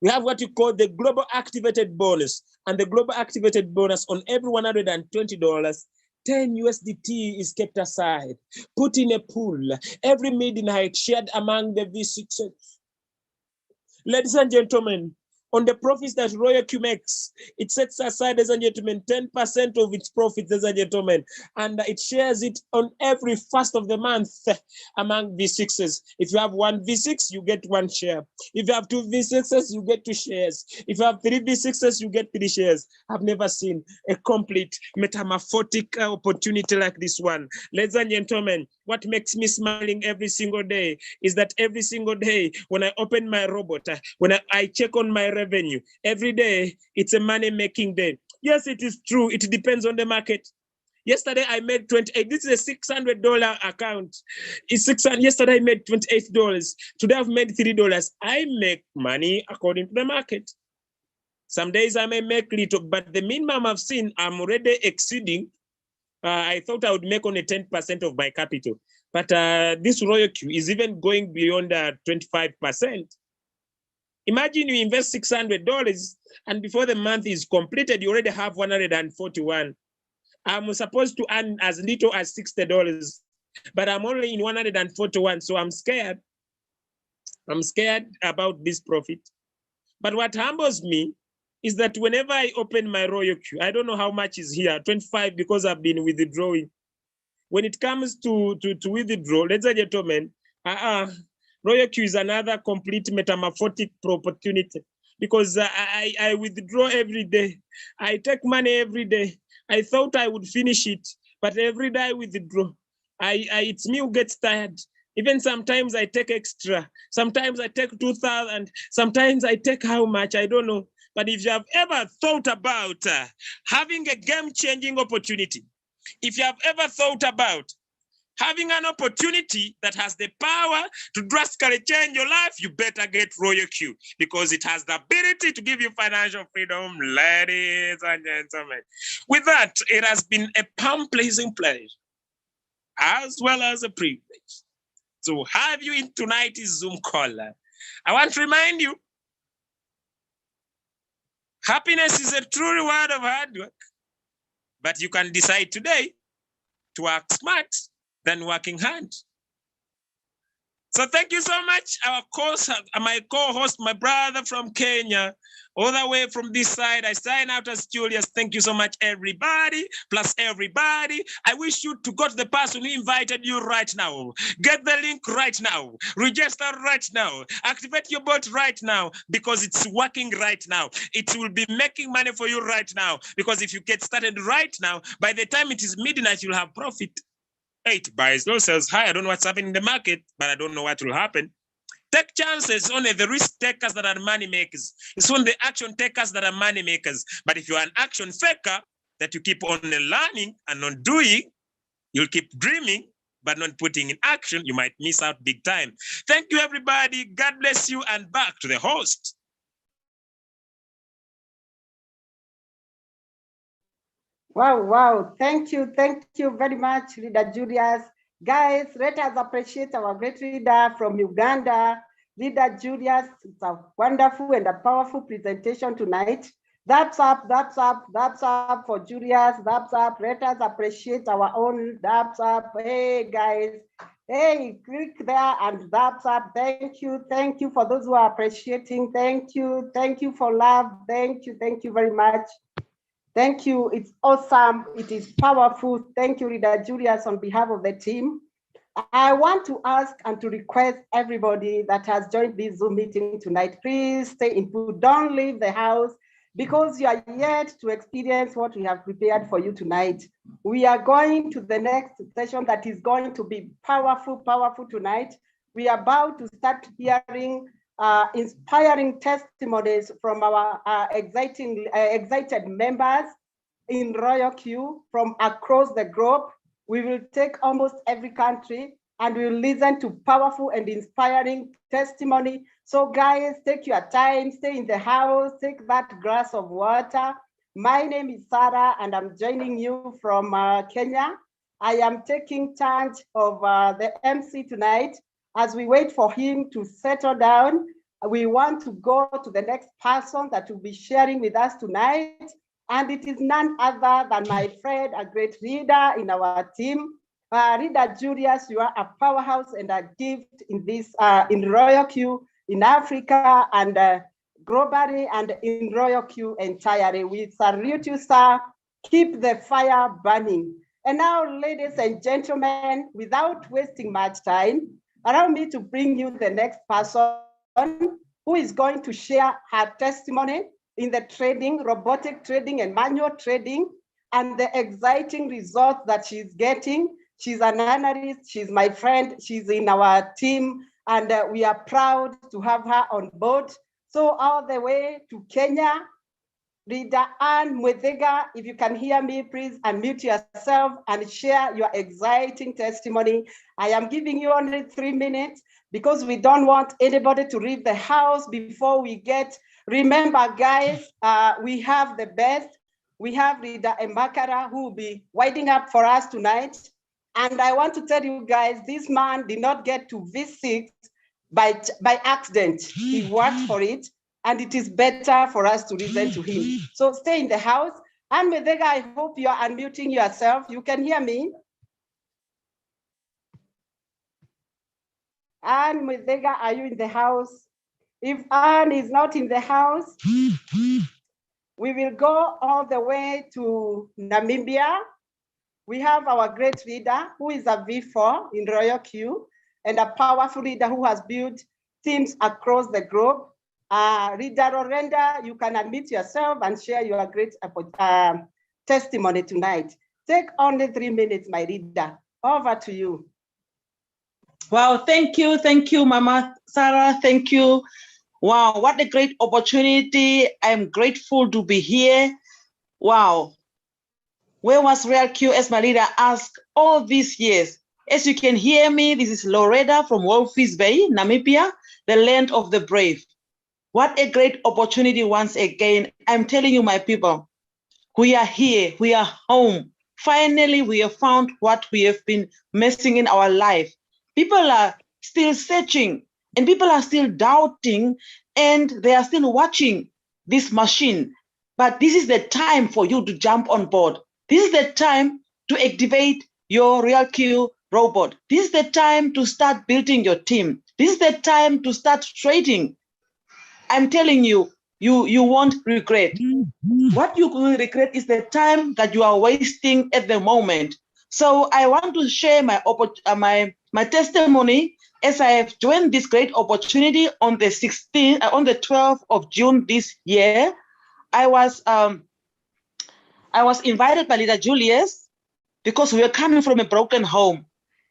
We have what you call the global activated bonus, and the global activated bonus on every $120, 10 USDT is kept aside, put in a pool, every midnight shared among the V6s. Ladies and gentlemen, on the profits that Royal Q makes, it sets aside, ladies and gentlemen, 10% of its profits, ladies and gentlemen, and it shares it on every first of the month among V6s. If you have one V6, you get one share. If you have two V6s, you get 2 shares. If you have 3 V6s, you get 3 shares. I've never seen a complete metamorphotic opportunity like this one. Ladies and gentlemen, what makes me smiling every single day is that every single day when I open my robot, when I check on my revenue, every day it's a money-making day. Yes, it is true. It depends on the market. Yesterday I made 28. This is a $600 account. It's 600. Yesterday I made $28. Today I've made $3. I make money according to the market. Some days I may make little, but the minimum I've seen, I'm already exceeding. I thought I would make only 10% of my capital, but this Royal Q is even going beyond 25%. Imagine you invest $600, and before the month is completed, you already have 141. I'm supposed to earn as little as $60, but I'm only in 141, so I'm scared. I'm scared about this profit. But what humbles me is that whenever I open my Royal Q, I don't know how much is here, 25, because I've been withdrawing. When it comes to withdraw, ladies and gentlemen, Royal Q is another complete metamorphotic opportunity, because I withdraw every day. I take money every day. I thought I would finish it, but every day I withdraw. It's me who gets tired. Even sometimes I take extra. Sometimes I take 2,000. Sometimes I take how much, I don't know. But if you have ever thought about having a game-changing opportunity, if you have ever thought about having an opportunity that has the power to drastically change your life, you better get Royal Q, because it has the ability to give you financial freedom, ladies and gentlemen. With that, it has been a palm-pleasing pleasure, as well as a privilege, to have you in tonight's Zoom call. I want to remind you, Happiness is a true reward of hard work, but you can decide today to work smart than working hard. So thank you so much, my co-host, my brother from Kenya, all the way from this side. I sign out as Julius. Thank you so much, everybody, plus everybody. I wish you to go to the person who invited you right now. Get the link right now. Register right now. Activate your bot right now, because it's working right now. It will be making money for you right now, because if you get started right now, by the time it is midnight, you'll have profit. 8 buys, no sells high. I don't know what's happening in the market, but I don't know what will happen. Take chances. Only the risk takers that are money makers. It's only the action takers that are money makers. But if you're an action faker, that you keep on learning and not doing, you'll keep dreaming, but not putting in action, you might miss out big time. Thank you, everybody. God bless you, and back to the host. Wow. Thank you very much, Leader Julius. Guys, let us appreciate our great leader from Uganda, Leader Julius. It's a wonderful and a powerful presentation tonight. Thumbs up for Julius. Thumbs up. Let us appreciate our own thumbs up. Hey, guys. Hey, click there and thumbs up. Thank you for those who are appreciating. Thank you for love. Thank you very much. Thank you. It's awesome. It is powerful. Thank you, Leader Julius, on behalf of the team. I want to ask and to request everybody that has joined this Zoom meeting tonight, please stay input. Don't leave the house, because you are yet to experience what we have prepared for you tonight. We are going to the next session that is going to be powerful tonight. We are about to start hearing inspiring testimonies from our excited members in Royal Q from across the globe. We will take almost every country and we will listen to powerful and inspiring testimony. So guys, take your time, stay in the house, take that glass of water. My name is Sarah and I'm joining you from Kenya. I am taking charge of the MC tonight. As we wait for him to settle down, we want to go to the next person that will be sharing with us tonight. And it is none other than my friend, a great leader in our team. Leader Julius, you are a powerhouse and a gift in this, in Royal Q, in Africa, and globally, and in Royal Q entirely. We salute you, sir. Keep the fire burning. And now, ladies and gentlemen, without wasting much time, allow me to bring you the next person who is going to share her testimony in the trading, robotic trading and manual trading, and the exciting results that she's getting. She's an analyst, she's my friend, she's in our team, and we are proud to have her on board. So all the way to Kenya, Leader Anne Mwethega, if you can hear me, please unmute yourself and share your exciting testimony. I am giving you only 3 minutes because we don't want anybody to leave the house before we get. Remember, guys, we have the best. We have Leader Mbakara who will be winding up for us tonight. And I want to tell you guys, this man did not get to V6 by accident. He worked for it. And it is better for us to listen to him. So stay in the house. And Mwethega, I hope you are unmuting yourself. You can hear me. And Mwethega, are you in the house? If Anne is not in the house, we will go all the way to Namibia. We have our great leader who is a V4 in Royal Q and a powerful leader who has built teams across the globe. Leader Orenda, you can admit yourself and share your great testimony tonight. Take only 3 minutes, my leader. Over to you. Wow, thank you, Mama Sarah, thank you. Wow, what a great opportunity. I'm grateful to be here. Wow, where was Real Q, as my leader asked all these years? As you can hear me, this is Loretta from Walvis Bay, Namibia, the land of the brave. What a great opportunity once again. I'm telling you, my people, we are here, we are home. Finally, we have found what we have been missing in our life. People are still searching and people are still doubting and they are still watching this machine. but this is the time for you to jump on board. This is the time to activate your RealQ robot. This is the time to start building your team. This is the time to start trading. I'm telling you, you won't regret. What you will regret is the time that you are wasting at the moment. So I want to share my testimony as I have joined this great opportunity on the 12th of June this year. I was invited by Leader Julius because we are coming from a broken home.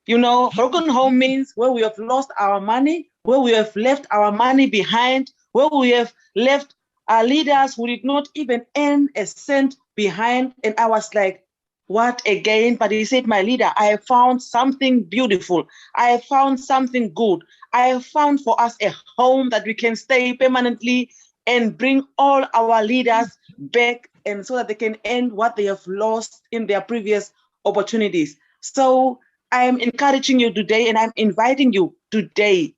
You know, broken home means where we have lost our money, where we have left our money behind, where we have left our leaders who did not even earn a cent behind. And I was like, what again? But he said, my leader, I have found something beautiful. I have found something good. I have found for us a home that we can stay permanently and bring all our leaders back, and so that they can end what they have lost in their previous opportunities. So I am encouraging you today, and I'm inviting you today,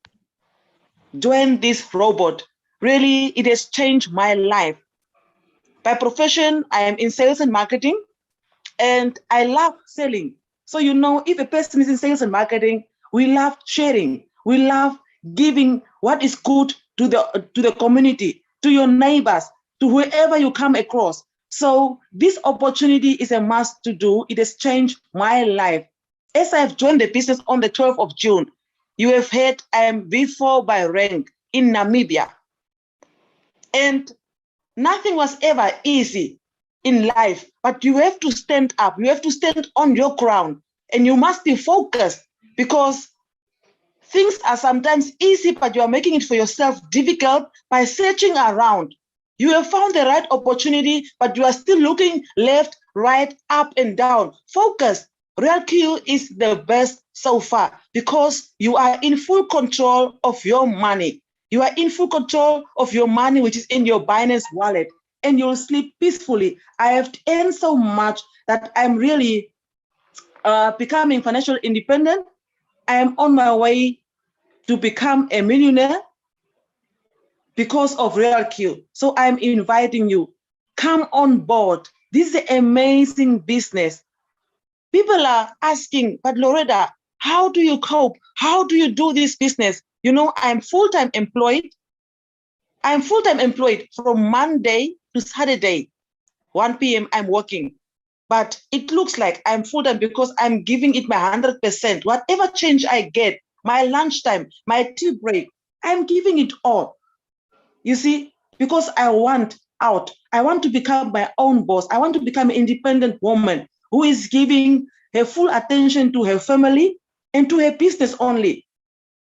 join this robot. Really, it has changed my life. By profession, I am in sales and marketing, and I love selling. So, you know, if a person is in sales and marketing, we love sharing. We love giving what is good to the community, to your neighbors, to whoever you come across. So this opportunity is a must to do. It has changed my life. As I've joined the business on the 12th of June, you have heard I am V4 by rank in Namibia. And nothing was ever easy in life, but you have to stand up. You have to stand on your ground, and you must be focused, because things are sometimes easy, but you are making it for yourself difficult by searching around. You have found the right opportunity, but you are still looking left, right, up, and down. Focus. RealQ is the best so far because you are in full control of your money. You are in full control of your money, which is in your Binance wallet, and you'll sleep peacefully. I have earned so much that I'm really becoming financially independent. I am on my way to become a millionaire because of RealQ. So I'm inviting you, come on board. This is an amazing business. People are asking, but Loretta, how do you cope? How do you do this business? You know, I'm full-time employed. I'm full-time employed from Monday to Saturday, 1 p.m. I'm working. But it looks like I'm full-time because I'm giving it my 100%. Whatever change I get, my lunchtime, my tea break, I'm giving it all. You see, because I want out. I want to become my own boss. I want to become an independent woman who is giving her full attention to her family and to her business only,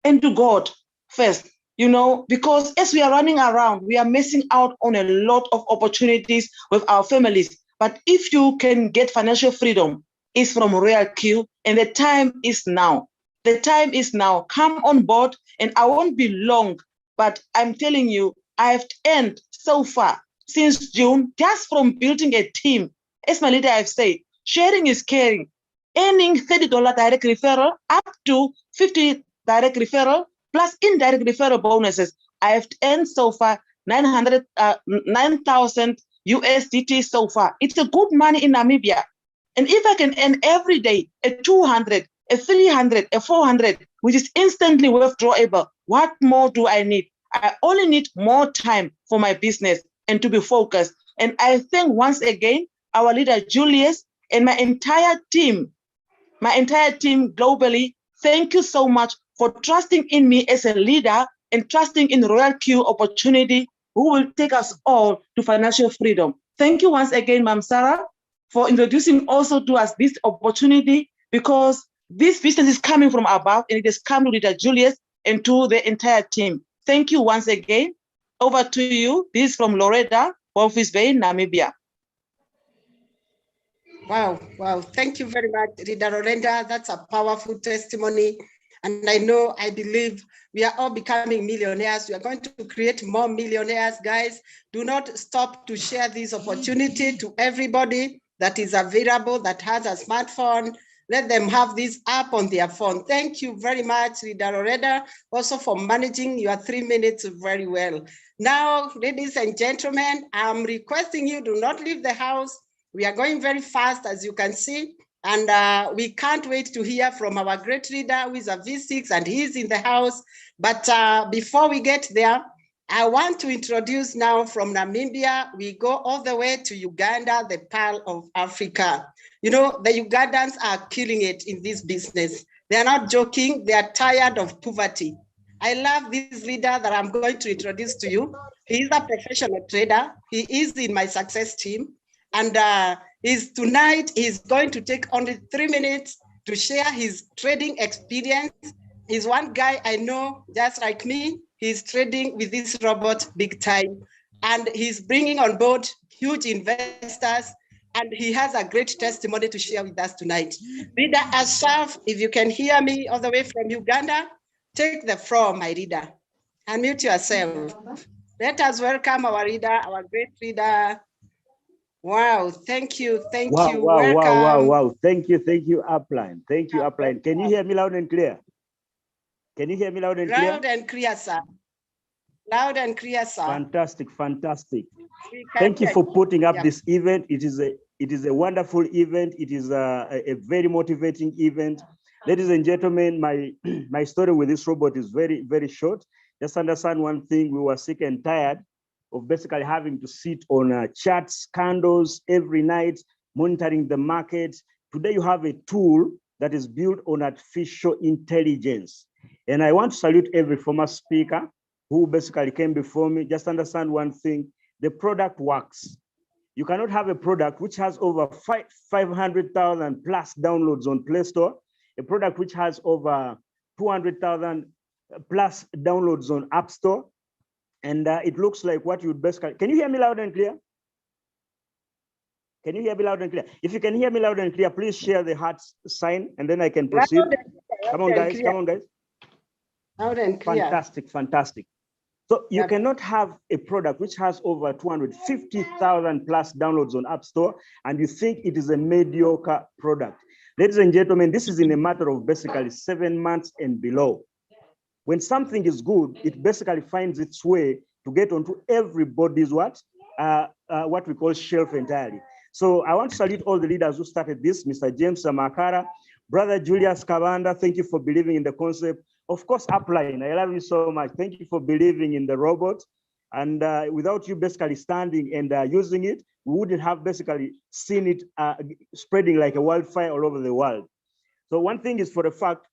and to God first, you know, because as we are running around, we are missing out on a lot of opportunities with our families. But if you can get financial freedom, it's from RealQ, and the time is now. The time is now. Come on board, and I won't be long, but I'm telling you, I've earned so far since June, just from building a team. As my leader I've said, sharing is caring. Earning $30 direct referral up to 50 direct referral plus indirect referral bonuses. I have earned so far 9,000 USDT so far. It's a good money in Namibia. And if I can earn every day a 200, a 300, a 400, which is instantly withdrawable, what more do I need? I only need more time for my business and to be focused. And I thank once again our leader Julius and my entire team globally. Thank you so much for trusting in me as a leader and trusting in RealQ opportunity, who will take us all to financial freedom. Thank you once again, Ma'am Sarah, for introducing also to us this opportunity, because this business is coming from above, and it has come to Leader Julius and to the entire team. Thank you once again. Over to you. This is from Loretta, Walvis Bay, Namibia. Wow, wow. Thank you very much, Leader Loretta. That's a powerful testimony. And I believe we are all becoming millionaires. We are going to create more millionaires, guys. Do not stop to share this opportunity to everybody that is available, that has a smartphone. let them have this app on their phone. Thank you very much, Leader Loretta, also for managing your 3 minutes very well. Now, ladies and gentlemen, I'm requesting you do not leave the house. We are going very fast, as you can see, and we can't wait to hear from our great leader who is a V6 and he's in the house. But before we get there, I want to introduce now from Namibia, we go all the way to Uganda, the Pearl of Africa. You know, the Ugandans are killing it in this business. They are not joking, they are tired of poverty. I love this leader that I'm going to introduce to you. He is a professional trader. He is in my success team. And tonight, he's going to take only 3 minutes to share his trading experience. He's one guy I know, just like me, he's trading with this robot big time. And he's bringing on board huge investors, and he has a great testimony to share with us tonight. Leader Asaf, if you can hear me all the way from Uganda, take the floor, my leader. Unmute yourself. Let us welcome our leader, our great leader. Wow, thank you, thank you. Welcome. Wow. Thank you, Upline. Thank you, Upline. Can you hear me loud and clear? Can you hear me loud and clear? Loud and clear, sir. Loud and clear, sir. Fantastic. Thank you for putting up this event. It is a wonderful event. It is a very motivating event. Ladies and gentlemen, my story with this robot is very, very short. Just understand one thing: we were sick and tired of basically having to sit on charts, candles every night, monitoring the market. Today, you have a tool that is built on artificial intelligence. And I want to salute every former speaker who basically came before me. Just understand one thing: the product works. You cannot have a product which has over 500,000 plus downloads on Play Store, a product which has over 200,000 plus downloads on App Store, and it looks like what you would basically, can you hear me loud and clear? Can you hear me loud and clear? If you can hear me loud and clear, please share the heart sign and then I can proceed. Come on, guys. Loud and clear. Fantastic. So you cannot have a product which has over 250,000 plus downloads on App Store and you think it is a mediocre product. Ladies and gentlemen, this is in a matter of basically 7 months and below. When something is good, it basically finds its way to get onto everybody's what we call shelf entirely. So I want to salute all the leaders who started this, Mr. James Makara, Brother Julius Kabanda, thank you for believing in the concept. Of course, Upline, I love you so much. Thank you for believing in the robot. And without you basically standing and using it, we wouldn't have basically seen it spreading like a wildfire all over the world. So one thing is for a fact,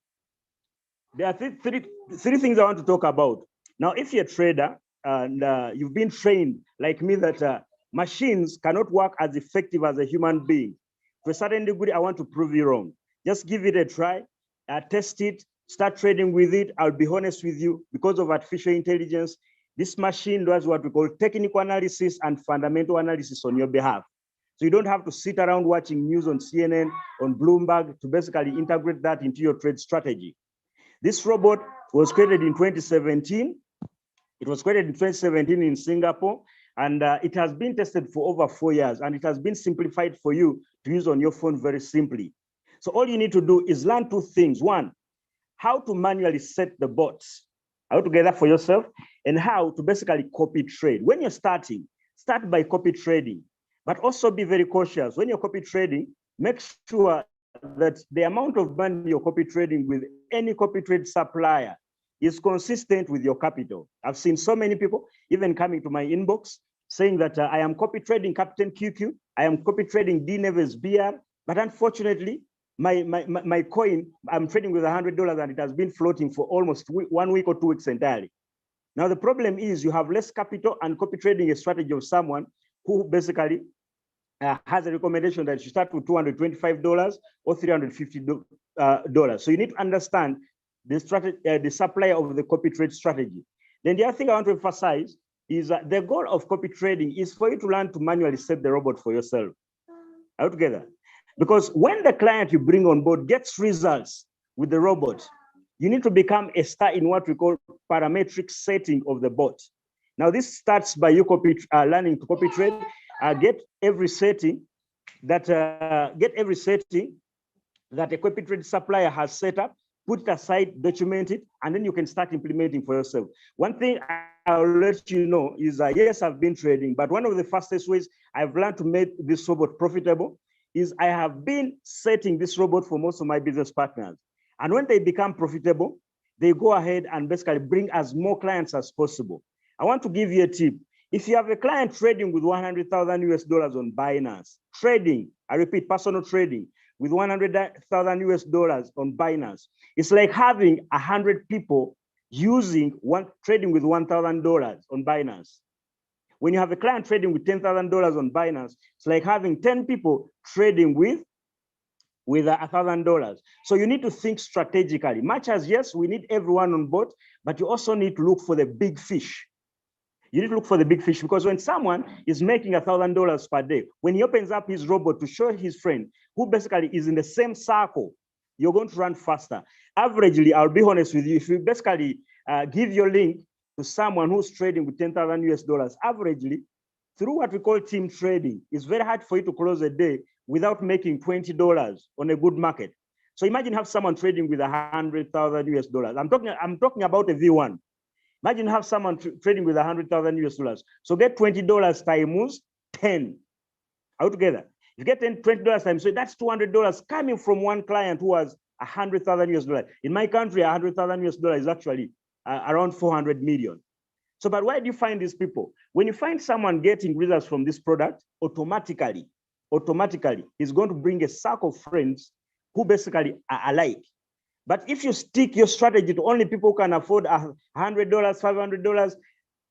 there are three things I want to talk about. Now, if you're a trader and you've been trained like me that machines cannot work as effective as a human being, to a certain degree, I want to prove you wrong. Just give it a try, test it, start trading with it. I'll be honest with you, because of artificial intelligence, this machine does what we call technical analysis and fundamental analysis on your behalf. So you don't have to sit around watching news on CNN, on Bloomberg to basically integrate that into your trade strategy. This robot was created in 2017. It was created in 2017 in Singapore, and it has been tested for over 4 years, and it has been simplified for you to use on your phone very simply. So all you need to do is learn two things. One, how to manually set the bots out together for yourself, and how to basically copy trade. When you're starting, start by copy trading, but also be very cautious. When you're copy trading, make sure that the amount of money you're copy trading with any copy trade supplier is consistent with your capital. I've seen so many people even coming to my inbox saying that I am copy trading Captain QQ, I am copy trading D Neves BR, but unfortunately, my coin, I'm trading with $100 and it has been floating for almost 1 week or 2 weeks entirely. Now, the problem is you have less capital and copy trading a strategy of someone who basically has a recommendation that you start with $225 or $350. So you need to understand the strategy, the supplier of the copy trade strategy. Then the other thing I want to emphasize is that the goal of copy trading is for you to learn to manually set the robot for yourself. Altogether. Because when the client you bring on board gets results with the robot, you need to become a star in what we call parametric setting of the bot. Now, this starts by you learning to copy trade, get every setting that a copy trade supplier has set up, put it aside, document it, and then you can start implementing for yourself. One thing I'll let you know is that yes, I've been trading, but one of the fastest ways I've learned to make this robot profitable is I have been setting this robot for most of my business partners. And when they become profitable, they go ahead and basically bring as more clients as possible. I want to give you a tip. If you have a client trading with 100,000 US dollars on Binance, trading, I repeat, personal trading with 100,000 US dollars on Binance, it's like having 100 people trading with $1,000 on Binance. When you have a client trading with $10,000 on Binance, it's like having 10 people trading with $1,000. So you need to think strategically. Much as yes, we need everyone on board, but you also need to look for the big fish. You need to look for the big fish, because when someone is making $1,000 per day, when he opens up his robot to show his friend who basically is in the same circle, you're going to run faster. Averagely, I'll be honest with you, if you basically give your link to someone who's trading with 10,000 US dollars, averagely, through what we call team trading, it's very hard for you to close a day without making $20 on a good market. So imagine have someone trading with 100,000 US dollars. I'm talking about a V1. Imagine have someone trading with 100,000 US dollars. So get $20 times 10 altogether. You get $20 times, so that's $200 coming from one client who has 100,000 US dollars. In my country, 100,000 US dollars is actually around 400 million. So, but why do you find these people? When you find someone getting results from this product, automatically, he's going to bring a circle of friends who basically are alike. But if you stick your strategy to only people who can afford $100, $500,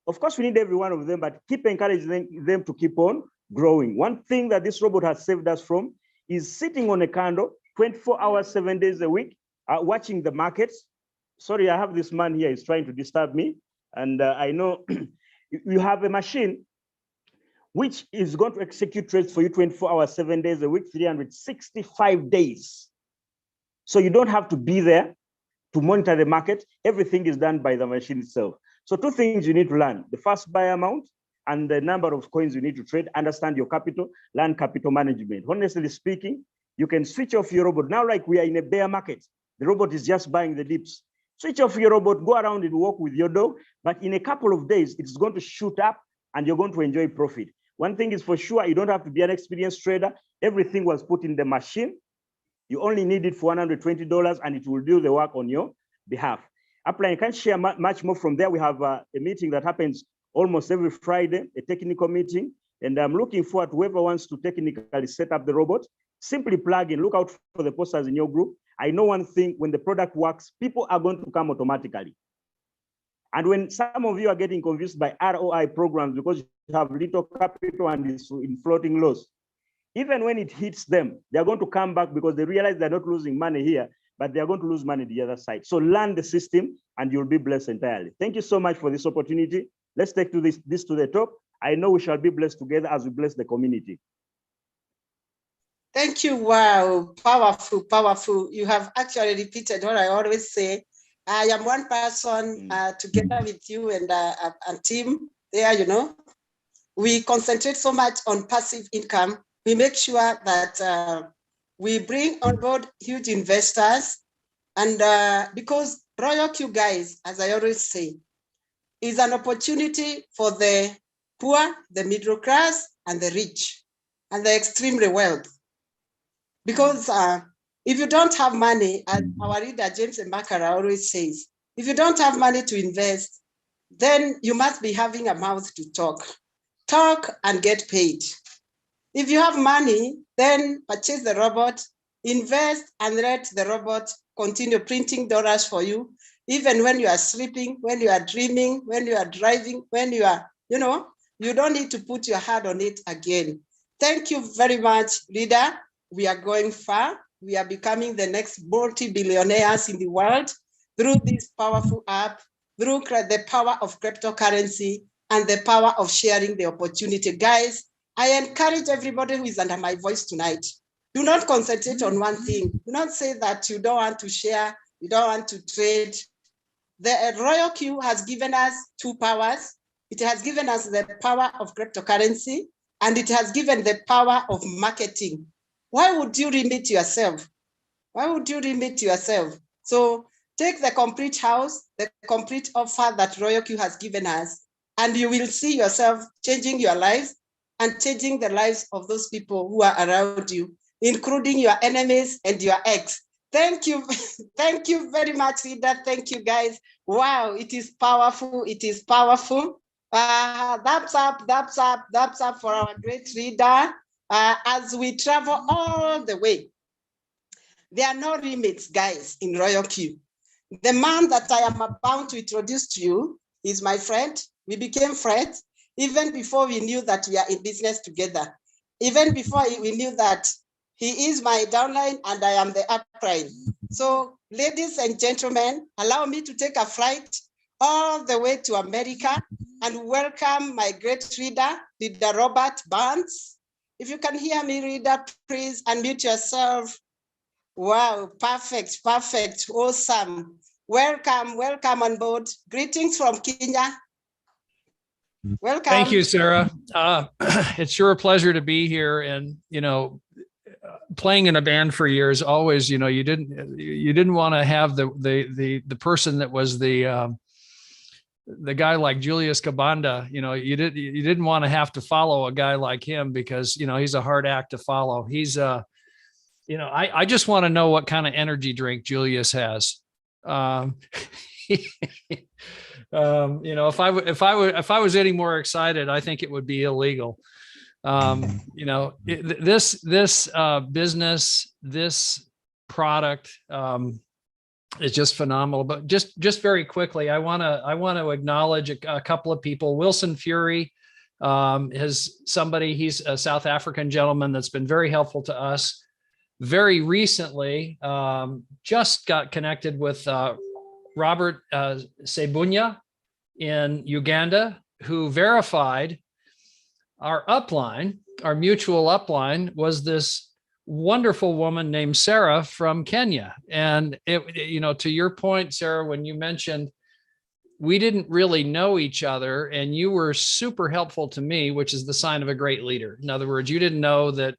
of course we need every one of them, but keep encouraging them to keep on growing. One thing that this robot has saved us from is sitting on a candle 24 hours, 7 days a week, watching the markets. Sorry, I have this man here, he's trying to disturb me. And I know you have a machine which is going to execute trades for you 24 hours, 7 days a week, 365 days. So you don't have to be there to monitor the market. Everything is done by the machine itself. So two things you need to learn: the first buy amount and the number of coins you need to trade. Understand your capital, learn capital management. Honestly speaking, you can switch off your robot. Now, like we are in a bear market, the robot is just buying the dips. Switch off your robot, go around and walk with your dog. But in a couple of days, it's going to shoot up and you're going to enjoy profit. One thing is for sure, you don't have to be an experienced trader. Everything was put in the machine. You only need it for $120 and it will do the work on your behalf. Apply, I can't share much more from there. We have a meeting that happens almost every Friday, a technical meeting. And I'm looking forward to whoever wants to technically set up the robot. Simply plug in, look out for the posters in your group. I know one thing, when the product works, people are going to come automatically. And when some of you are getting confused by ROI programs because you have little capital and it's in floating loss, even when it hits them, they're going to come back because they realize they're not losing money here, but they're going to lose money the other side. So learn the system and you'll be blessed entirely. Thank you so much for this opportunity. Let's take this to the top. I know we shall be blessed together as we bless the community. Thank you. Wow, powerful, powerful. You have actually repeated what I always say. I am one person together with you and a team there, you know. We concentrate so much on passive income. We make sure that we bring on board huge investors. And because Royal Q, guys, as I always say, is an opportunity for the poor, the middle class, and the rich, and the extremely wealthy. Because if you don't have money, as our leader James Mbakara always says, if you don't have money to invest, then you must be having a mouth to talk. Talk and get paid. If you have money, then purchase the robot, invest, and let the robot continue printing dollars for you, even when you are sleeping, when you are dreaming, when you are driving, when you are, you know, you don't need to put your hand on it again. Thank you very much, leader. We are going far. We are becoming the next multi-billionaires in the world through this powerful app, through the power of cryptocurrency and the power of sharing the opportunity. Guys, I encourage everybody who is under my voice tonight, do not concentrate on one thing. Do not say that you don't want to share, you don't want to trade. The Royal Q has given us two powers. It has given us the power of cryptocurrency, and it has given the power of marketing. Why would you limit yourself? Why would you limit yourself? So take the complete house, the complete offer that Royal Q has given us, and you will see yourself changing your life and changing the lives of those people who are around you, including your enemies and your ex. Thank you. Thank you very much, Rita. Thank you, guys. Wow, it is powerful. It is powerful. Thumbs up, thumbs up, thumbs up for our great reader. As we travel all the way, there are no limits, guys, in Royal Q. The man that I am about to introduce to you is my friend. We became friends even before we knew that we are in business together. Even before we knew that he is my downline and I am the upline. So, ladies and gentlemen, allow me to take a flight all the way to America and welcome my great reader, Leader Robert Barnes. If you can hear me, reader, please unmute yourself. Wow, perfect, perfect, awesome. Welcome, welcome on board. Greetings from Kenya. Welcome. Thank you, Sarah. It's sure a pleasure to be here. And, playing in a band for years, always, you didn't want to have the person that was the guy like Julius Kabanda. You didn't want to have to follow a guy like him because, he's a hard act to follow. He's I just want to know what kind of energy drink Julius has. If I was any more excited, I think it would be illegal. This business, this product is just phenomenal. But just very quickly, I want to acknowledge a couple of people. Wilson Fury he's a South African gentleman that's been very helpful to us. Very recently, just got connected with Robert Sebunya in Uganda, who verified our upline. Our mutual upline was this wonderful woman named Sarah from Kenya. And to your point, Sarah, when you mentioned we didn't really know each other and you were super helpful to me, which is the sign of a great leader. In other words, you didn't know that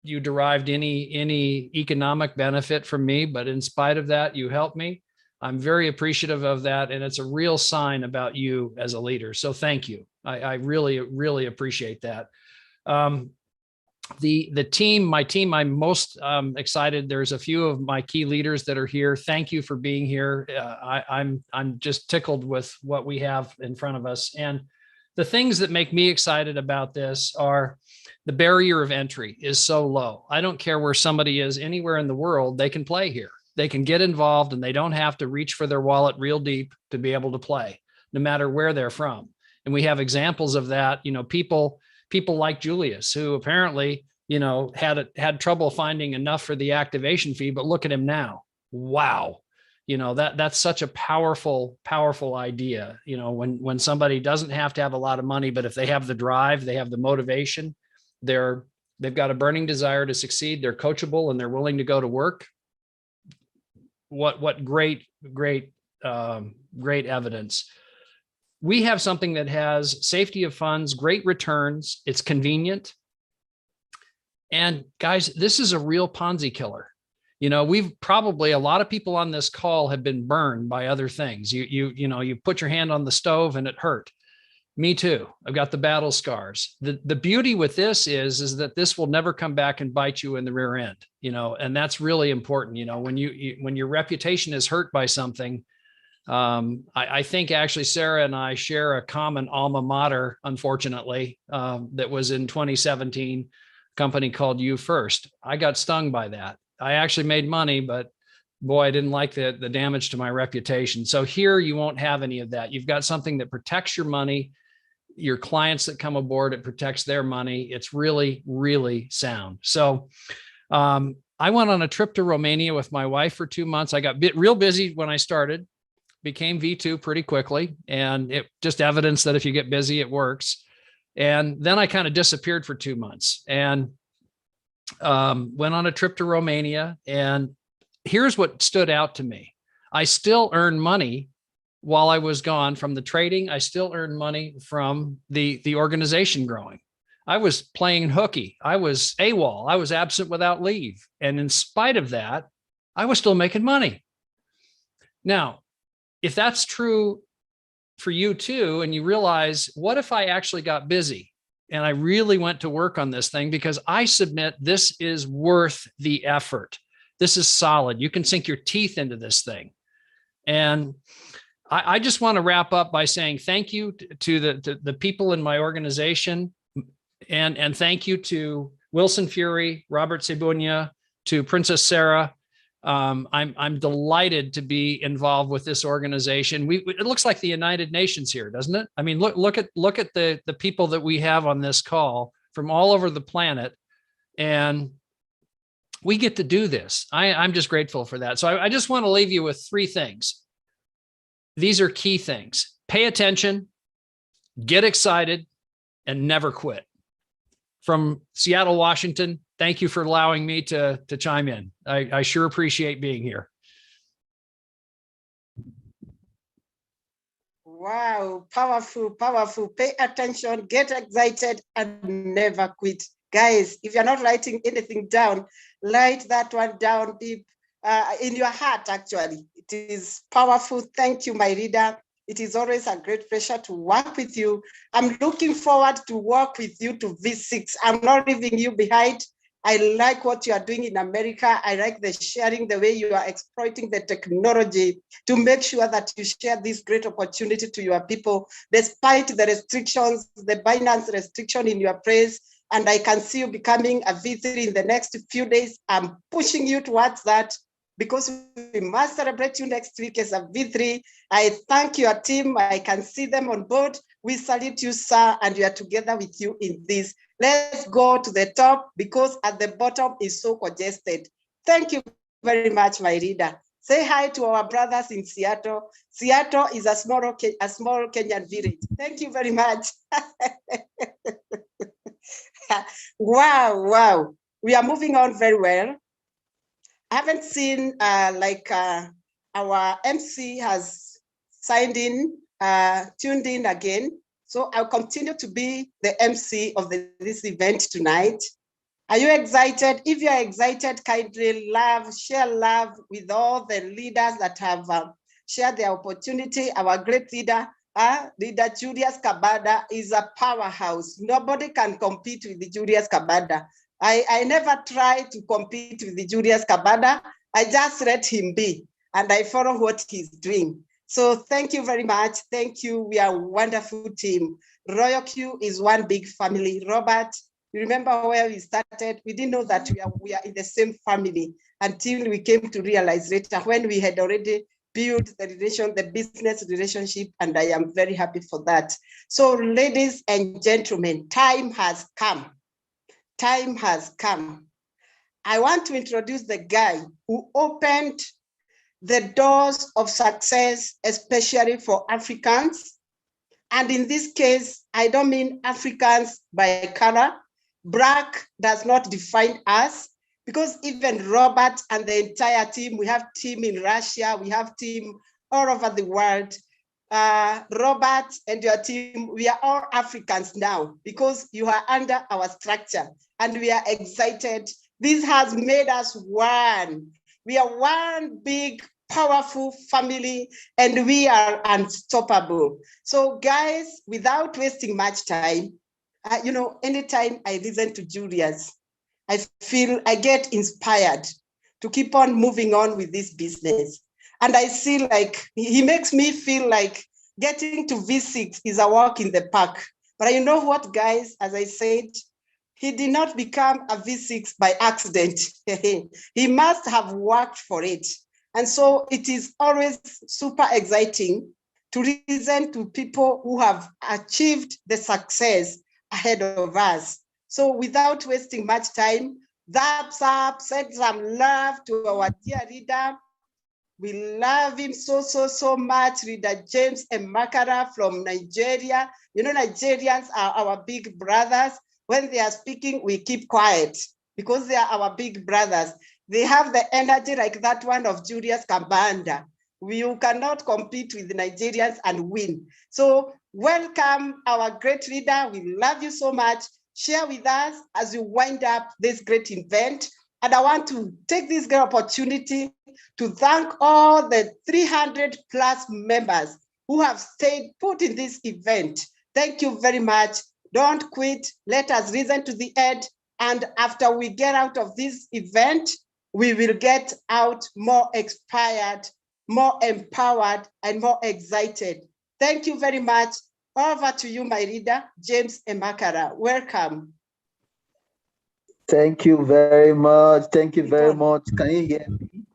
you derived any economic benefit from me, but in spite of that, you helped me. I'm very appreciative of that. And it's a real sign about you as a leader. So thank you. I really, really appreciate that. The team, my team, I'm most excited. There's a few of my key leaders that are here. Thank you for being here. I'm just tickled with what we have in front of us. And the things that make me excited about this are the barrier of entry is so low. I don't care where somebody is anywhere in the world, they can play here. They can get involved and they don't have to reach for their wallet real deep to be able to play, no matter where they're from. And we have examples of that, people like Julius, who apparently, had trouble finding enough for the activation fee, but look at him now. Wow. That's such a powerful idea. When somebody doesn't have to have a lot of money, but if they have the drive, they have the motivation, they've got a burning desire to succeed, they're coachable and they're willing to go to work. What great evidence. We have something that has safety of funds, great returns. It's convenient. And guys, this is a real Ponzi killer. We've probably, a lot of people on this call have been burned by other things. You put your hand on the stove and it hurt. Me too. I've got the battle scars. The beauty with this is that this will never come back and bite you in the rear end, and that's really important. When your reputation is hurt by something, I think actually Sarah and I share a common alma mater, unfortunately, that was in 2017, a company called You First. I got stung by that. I actually made money, but boy, I didn't like the damage to my reputation. So here you won't have any of that. You've got something that protects your money, your clients that come aboard, it protects their money. It's really, really sound. So I went on a trip to Romania with my wife for 2 months. I got real busy when I started, became V2 pretty quickly. And it just evidence that if you get busy, it works. And then I kind of disappeared for 2 months and went on a trip to Romania. And here's what stood out to me. I still earned money while I was gone from the trading. I still earned money from the organization growing. I was playing hooky. I was AWOL. I was absent without leave. And in spite of that, I was still making money. Now, if that's true for you too, and you realize, what if I actually got busy and I really went to work on this thing, because I submit this is worth the effort. This is solid. You can sink your teeth into this thing. And I just want to wrap up by saying thank you to the people in my organization, and thank you to Wilson Fury, Robert Cebunya, to Princess Sarah. I'm delighted to be involved with this organization. It looks like the United Nations here, doesn't it? I mean, look at the people that we have on this call from all over the planet, and we get to do this. I'm just grateful for that. So I just want to leave you with 3 things. These are key things. Pay attention, get excited, and never quit. From Seattle, Washington, thank you for allowing me to chime in. I sure appreciate being here. Wow, powerful, powerful. Pay attention, get excited, and never quit. Guys, if you're not writing anything down, write that one down deep in your heart, actually. It is powerful. Thank you, my reader. It is always a great pleasure to work with you. I'm looking forward to work with you to V6. I'm not leaving you behind. I like what you are doing in America. I like the sharing, the way you are exploiting the technology to make sure that you share this great opportunity to your people, despite the restrictions, the Binance restriction in your place. And I can see you becoming a V3 in the next few days. I'm pushing you towards that, because we must celebrate you next week as a V3. I thank your team. I can see them on board. We salute you, sir, and we are together with you in this. Let's go to the top, because at the bottom is so congested. Thank you very much, my reader. Say hi to our brothers in Seattle. Seattle is a small Kenyan village. Thank you very much. Wow, wow. We are moving on very well. I haven't seen our MC has signed in, tuned in again. So I'll continue to be the MC of this event tonight. Are you excited? If you're excited, kindly share love with all the leaders that have shared their opportunity. Our great leader, Leader Julius Kabada, is a powerhouse. Nobody can compete with the Julius Kabada. I never try to compete with the Julius Kabada. I just let him be, and I follow what he's doing. So thank you very much. Thank you. We are a wonderful team. Royal Q is one big family. Robert, you remember where we started? We didn't know that we are in the same family until we came to realize later, when we had already built the business relationship, and I am very happy for that. So ladies and gentlemen, time has come. Time has come. I want to introduce the guy who opened the doors of success, especially for Africans. And in this case, I don't mean Africans by color. Black does not define us, because even Robert and the entire team, we have team in Russia, we have team all over the world. Robert and your team, we are all Africans now, because you are under our structure, and we are excited. This has made us one. We are one big, powerful family, and we are unstoppable. So guys, without wasting much time, anytime I listen to Julius, I get inspired to keep on moving on with this business. And I see he makes me feel like getting to V6 is a walk in the park. But you know what, guys, as I said, he did not become a V6 by accident. He must have worked for it. And so it is always super exciting to listen to people who have achieved the success ahead of us. So without wasting much time, thumbs up, send some love to our dear leader. We love him so much, Leader James Emakara from Nigeria. You know, Nigerians are our big brothers. When they are speaking, we keep quiet because they are our big brothers. They have the energy like that one of Julius Kabanda. You cannot compete with the Nigerians and win. So welcome our great leader. We love you so much. Share with us as you wind up this great event. And I want to take this great opportunity to thank all the 300 plus members who have stayed put in this event. Thank you very much. Don't quit. Let us listen to the end. And after we get out of this event, we will get out more inspired, more empowered, and more excited. Thank you very much. Over to you, my leader, James Emakara. Welcome. Thank you very much. Thank you very much. Can you hear me?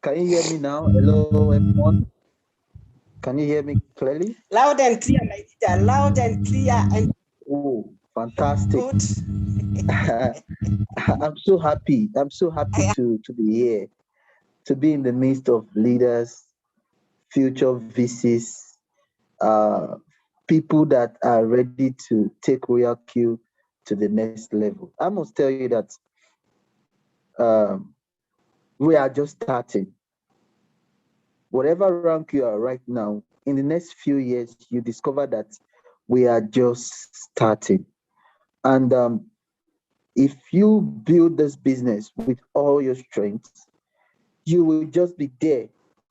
Can you hear me now? Hello, everyone. Can you hear me clearly? Loud and clear, my leader. Loud and clear. And oh, fantastic. good. I'm so happy. I'm so happy to be here, to be in the midst of leaders, future VCs, people that are ready to take Royal Q to the next level. I must tell you that we are just starting. Whatever rank you are right now, in the next few years, you discover that we are just starting. And if you build this business with all your strengths, you will just be there,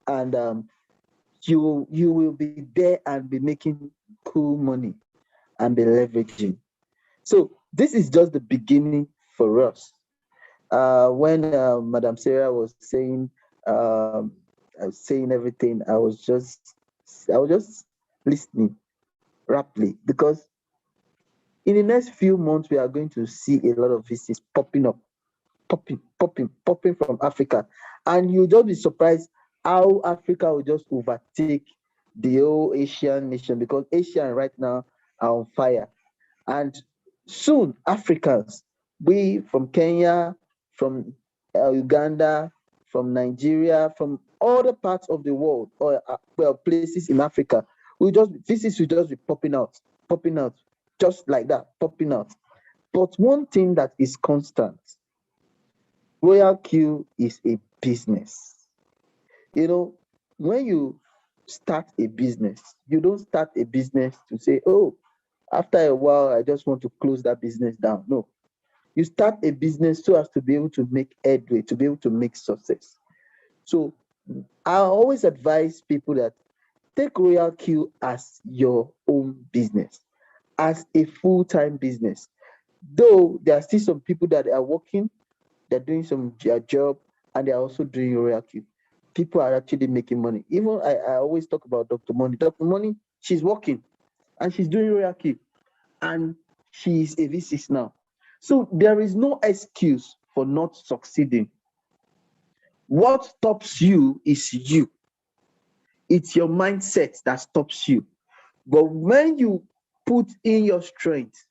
and you will be there and be making cool money and be leveraging. So this is just the beginning for us. When Madam Sarah was saying everything, I was just listening rapidly, because in the next few months we are going to see a lot of VCs popping up, popping from Africa, and you'll just be surprised how Africa will just overtake the whole Asian nation, because Asian right now are on fire. And soon Africans, we from Kenya, from Uganda, from Nigeria, from other parts of the world, or places in Africa, VCs will just be popping out, just like that, popping out. But one thing that is constant, Royal Q is a business. You know, when you start a business, you don't start a business to say, oh, after a while, I just want to close that business down. No, you start a business so as to be able to make headway, to be able to make success. So I always advise people that take Royal Q as your own business, as a full-time business. Though there are still some people that are working, they're doing some job, and they're also doing Royal Q. People are actually making money. Even I always talk about Dr. Money. Dr. Money, she's working and she's doing Royal Q, and she's a V6 now. So there is no excuse for not succeeding. What stops you is you. It's your mindset that stops you. But when you put in your strength,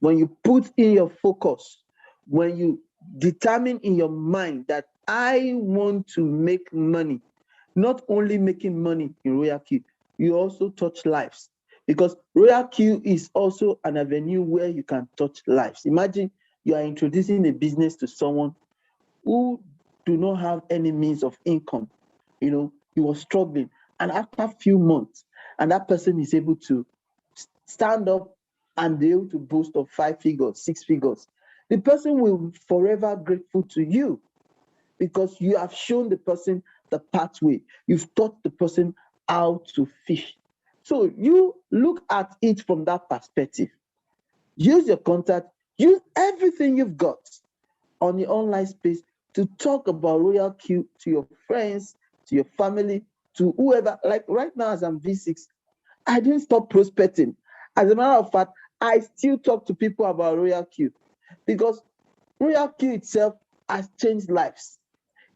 when you put in your focus, when you determine in your mind that I want to make money, not only making money in Royal Q, you also touch lives, because Royal Q is also an avenue where you can touch lives. Imagine you are introducing a business to someone who do not have any means of income. You know, he was struggling, and after a few months, and that person is able to stand up and be able to boast of 5 figures, 6 figures. The person will be forever grateful to you, because you have shown the person the pathway. You've taught the person how to fish. So you look at it from that perspective. Use your contact, use everything you've got on the online space to talk about Royal Q to your friends, to your family, to whoever. Like right now, as I'm V6, I didn't stop prospecting. As a matter of fact, I still talk to people about Royal Q, because Royal Q itself has changed lives.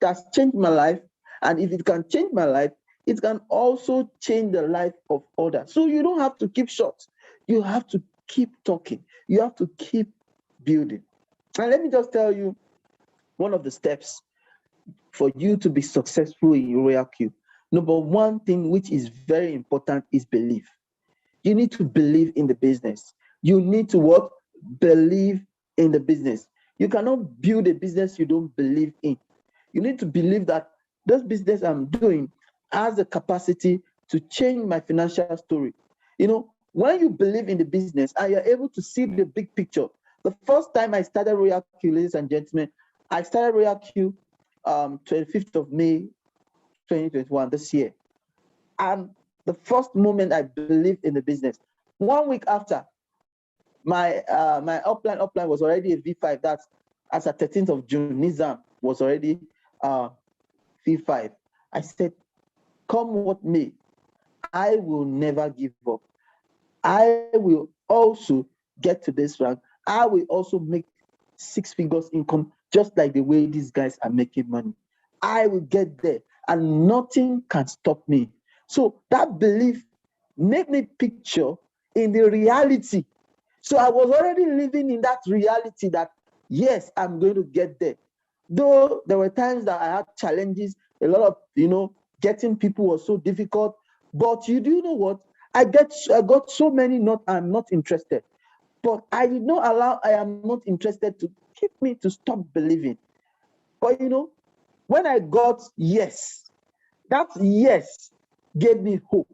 It has changed my life, and if it can change my life, it can also change the life of others. So you don't have to keep short. You have to keep talking. You have to keep building. And let me just tell you one of the steps for you to be successful in Royal Q. Number one thing, which is very important, is belief. You need to believe in the business. You need to what? Believe in the business. You cannot build a business you don't believe in. You need to believe that this business I'm doing has the capacity to change my financial story. You know, when you believe in the business and you're able to see the big picture. The first time I started Royal Q, ladies and gentlemen, I started Royal Q 25th of May 2021, this year. And the first moment I believed in the business, 1 week after, my upline was already a V5. That's as at 13th of June, Nizam was already V5. I said, come what may, I will never give up. I will also get to this rank. I will also make 6 figures income, just like the way these guys are making money. I will get there, and nothing can stop me. So that belief made me picture in the reality. So I was already living in that reality that, yes, I'm going to get there. Though there were times that I had challenges, a lot of, getting people was so difficult. But you do know what? I got so many I'm not interested. But I did not allow I am not interested to keep me to stop believing. But when I got yes, that yes gave me hope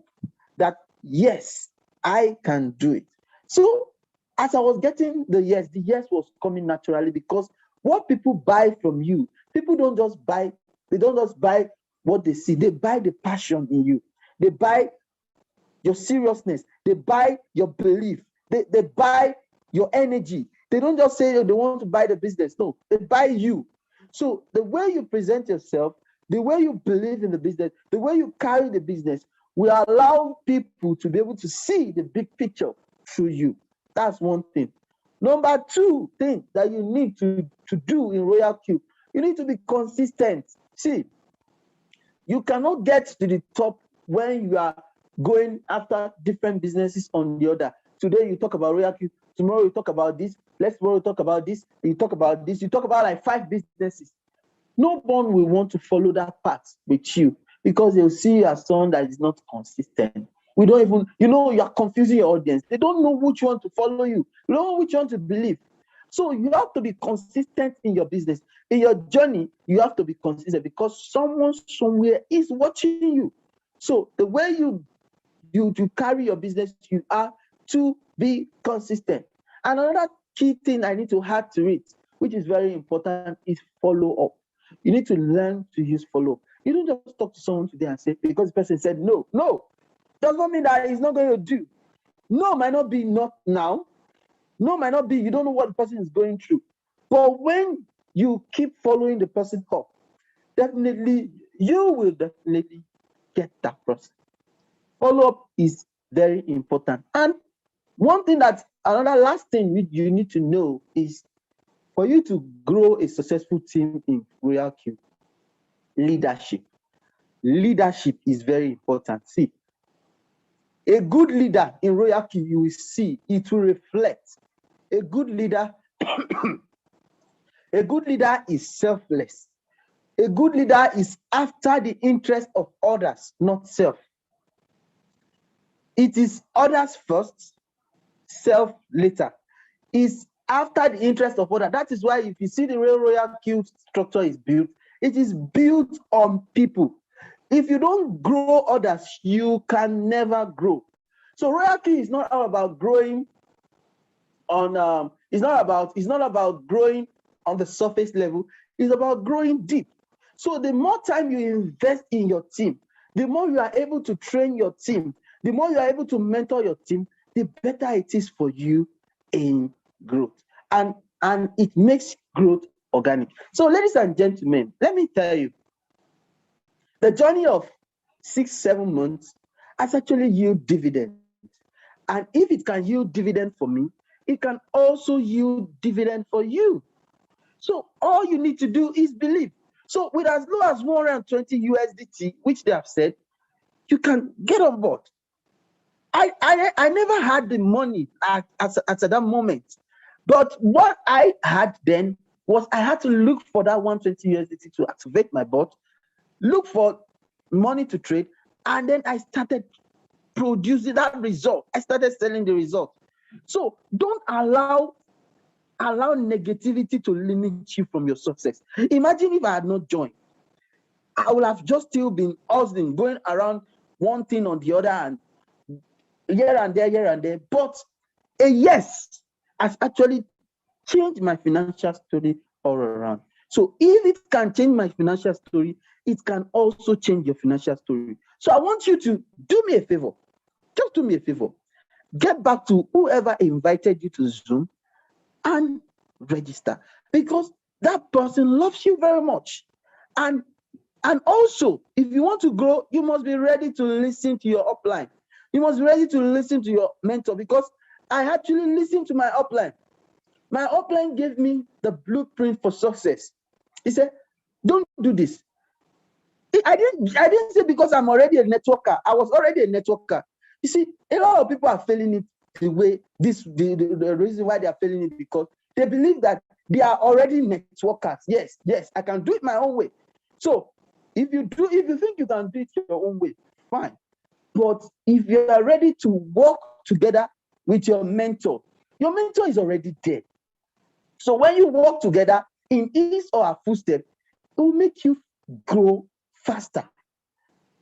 that yes, I can do it. So as I was getting the yes was coming naturally, because what people buy from you, people don't just buy what they see, they buy the passion in you. They buy your seriousness, they buy your belief, they buy your energy. They don't just say they want to buy the business. No, they buy you. So the way you present yourself, the way you believe in the business, the way you carry the business will allow people to be able to see the big picture through you. That's one thing. Number two thing that you need to do in Royal Q, you need to be consistent. See, you cannot get to the top when you are going after different businesses on the other. Today you talk about Royal Q, tomorrow you talk about this, next tomorrow you talk about this, you talk about like 5 businesses. No one will want to follow that path with you, because they'll see you as someone that is not consistent. We don't even, you are confusing your audience. They don't know which one to follow you. You don't know which one to believe. So you have to be consistent in your business. In your journey, you have to be consistent, because someone somewhere is watching you. So the way you carry your business, you are to be consistent. And another key thing I need to add to it, which is very important, is follow up. You need to learn to use follow up. You don't just talk to someone today and say, because the person said no. No, does not mean that he's not going to do. No might not be not now. No might not be, you don't know what the person is going through. But when you keep following the person up, definitely, you will definitely get that person. Follow-up is very important. And one thing another last thing you need to know is, for you to grow a successful team in Royal Q, leadership. Leadership is very important. See, a good leader in Royal Q, you will see, it will reflect. A good leader, a good leader is selfless. A good leader is after the interest of others, not self. It is others first, self later. It's after the interest of others. That is why if you see the way Royal Q structure is built, it is built on people. If you don't grow others, you can never grow. So Royal Q is not all about growing on it's not about growing on the surface level. It's about growing deep. So the more time you invest in your team, the more you are able to train your team, the more you are able to mentor your team, the better it is for you in growth. And it makes growth organic. So ladies and gentlemen, let me tell you, the journey of 6-7 months has actually yield dividends. And if it can yield dividend for me, it can also yield dividend for you. So all you need to do is believe. So with as low as 120 USDT, which they have said, you can get on board. I never had the money at that moment. But what I had then was I had to look for that 120 USDT to activate my bot, look for money to trade, and then I started producing that result. I started selling the result. So don't allow negativity to limit you from your success. Imagine if I had not joined. I would have just still been hustling, going around one thing or the other, and here and there, but a yes has actually changed my financial story all around. So if it can change my financial story, it can also change your financial story. So I want you to do me a favor. Just do me a favor. Get back to whoever invited you to Zoom and register, because that person loves you very much. And also, if you want to grow, you must be ready to listen to your upline. You must be ready to listen to your mentor, because I actually listened to my upline. My upline gave me the blueprint for success. He said, don't do this. I didn't say because I'm already a networker. I was already a networker. You see, a lot of people are failing it the way the reason why they are failing it, because they believe that they are already networkers. Yes, I can do it my own way. So if you think you can do it your own way, fine. But if you are ready to work together with your mentor is already there. So when you work together in his or her footsteps, it will make you grow faster.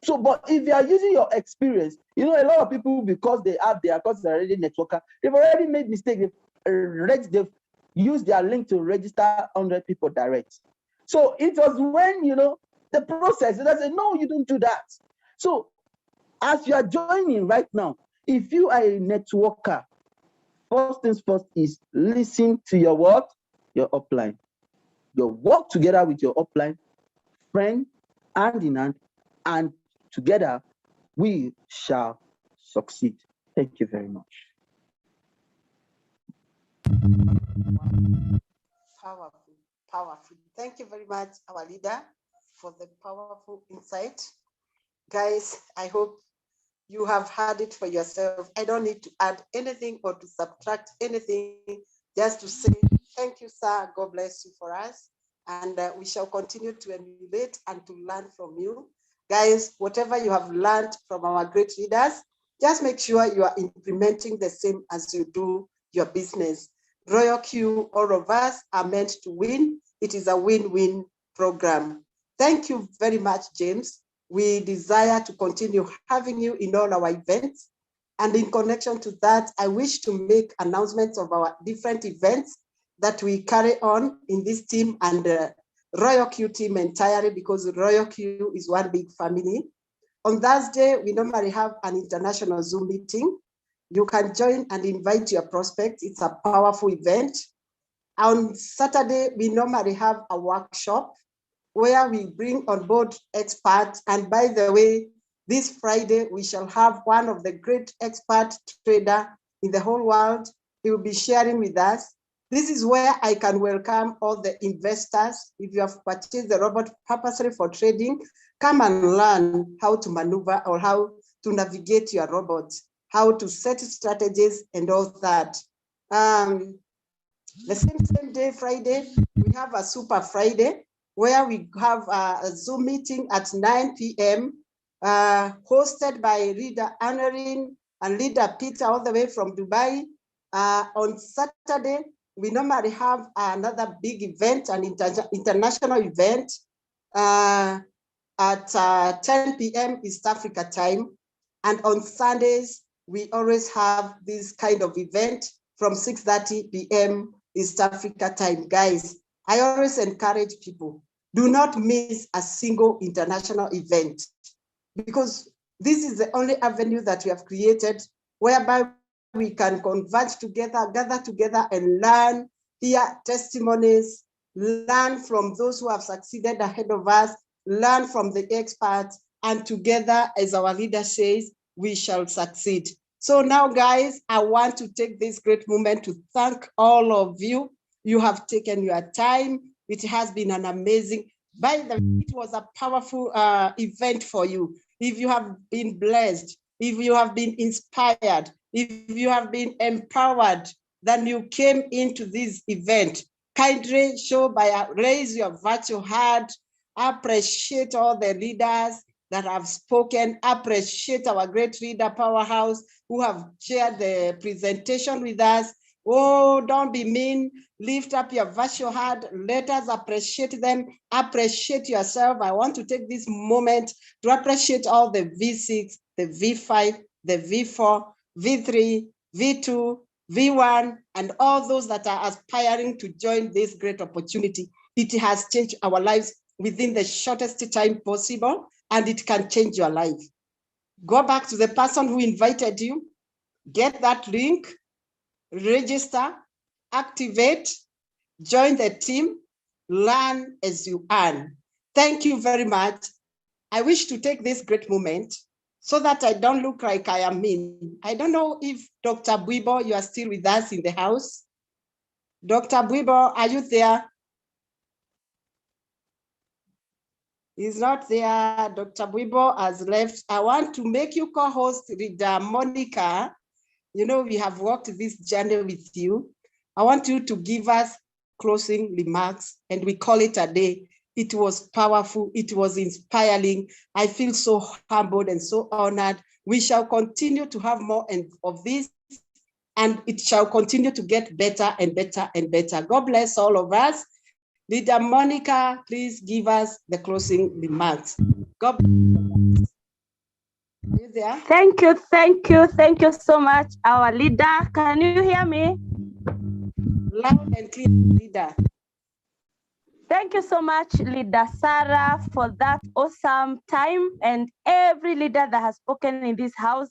So, but if you are using your experience, a lot of people, because they're already networker, they've already made mistakes. They've used their link to register 100 people direct. So it was when, the process, they said, no, you don't do that. So as you are joining right now, if you are a networker, first things first is listen to your what? Your upline. You work together with your upline, friend, hand in hand, and together we shall succeed. Thank you very much. Powerful. Thank you very much, our leader, for the powerful insight. Guys, I hope you have heard it for yourself. I don't need to add anything or to subtract anything, just to say thank you, sir. God bless you for us. And we shall continue to emulate and to learn from you. Guys, whatever you have learned from our great leaders, just make sure you are implementing the same as you do your business. Royal Q, all of us are meant to win. It is a win-win program. Thank you very much, James. We desire to continue having you in all our events. And in connection to that, I wish to make announcements of our different events that we carry on in this team and the Royal Q team entirely, because Royal Q is one big family. On Thursday, we normally have an international Zoom meeting. You can join and invite your prospects. It's a powerful event. On Saturday, we normally have a workshop where we bring on board experts. And by the way, this Friday, we shall have one of the great expert trader in the whole world. He will be sharing with us. This is where I can welcome all the investors. If you have purchased the robot purposely for trading, come and learn how to maneuver or how to navigate your robot, how to set strategies and all that. The same day, Friday, we have a Super Friday, where we have a Zoom meeting at 9 p.m. Hosted by Leader Annerin and Leader Peter all the way from Dubai. On Saturday, we normally have another big event, an international event at 10 p.m. East Africa time. And on Sundays, we always have this kind of event from 6:30 p.m. East Africa time. Guys, I always encourage people, do not miss a single international event, because this is the only avenue that we have created whereby we can converge together, gather together and learn, hear testimonies, learn from those who have succeeded ahead of us, learn from the experts, and together, as our leader says, we shall succeed. So now, guys, I want to take this great moment to thank all of you. You have taken your time. It has been an amazing, by the way, it was a powerful event for you. If you have been blessed, if you have been inspired, if you have been empowered, then you came into this event. Kindly raise your virtual hand. Appreciate all the leaders that have spoken. Appreciate our great leader powerhouse who have shared the presentation with us. Oh, don't be mean. Lift up your virtual hand. Let us appreciate them. Appreciate yourself. I want to take this moment to appreciate all the V6, the V5, the V4, V3, V2, V1, and all those that are aspiring to join this great opportunity. It has changed our lives within the shortest time possible, and it can change your life. Go back to the person who invited you, get that link, register, activate, join the team, learn as you earn. Thank you very much. I wish to take this great moment so that I don't look like I am mean. I don't know if Dr. Buibo, you are still with us in the house. Dr. Buibo, are you there? He's not there. Dr. Buibo has left. I want to make you co-host with Monica. You know, we have walked this journey with you. I want you to give us closing remarks, and we call it a day. It was powerful. It was inspiring. I feel so humbled and so honored. We shall continue to have more of this, and it shall continue to get better and better and better. God bless all of us. Leader Monica, please give us the closing remarks. God bless. Are you there? Thank you so much, our leader. Can you hear me? Loud and clear, leader. Thank you so much, Leader Sarah, for that awesome time, and every leader that has spoken in this house.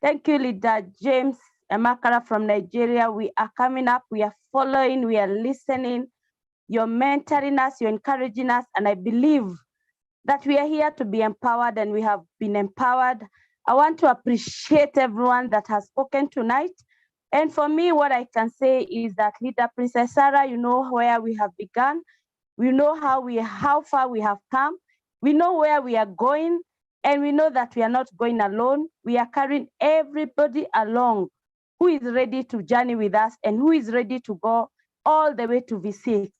Thank you, Leader James Emakara from Nigeria. We are coming up, we are following, we are listening. You're mentoring us, you're encouraging us, and I believe that we are here to be empowered, and we have been empowered. I want to appreciate everyone that has spoken tonight. And for me, what I can say is that Leader Princess Sarah, you know where we have begun. We know how far we have come. We know where we are going, and we know that we are not going alone. We are carrying everybody along who is ready to journey with us and who is ready to go all the way to V6.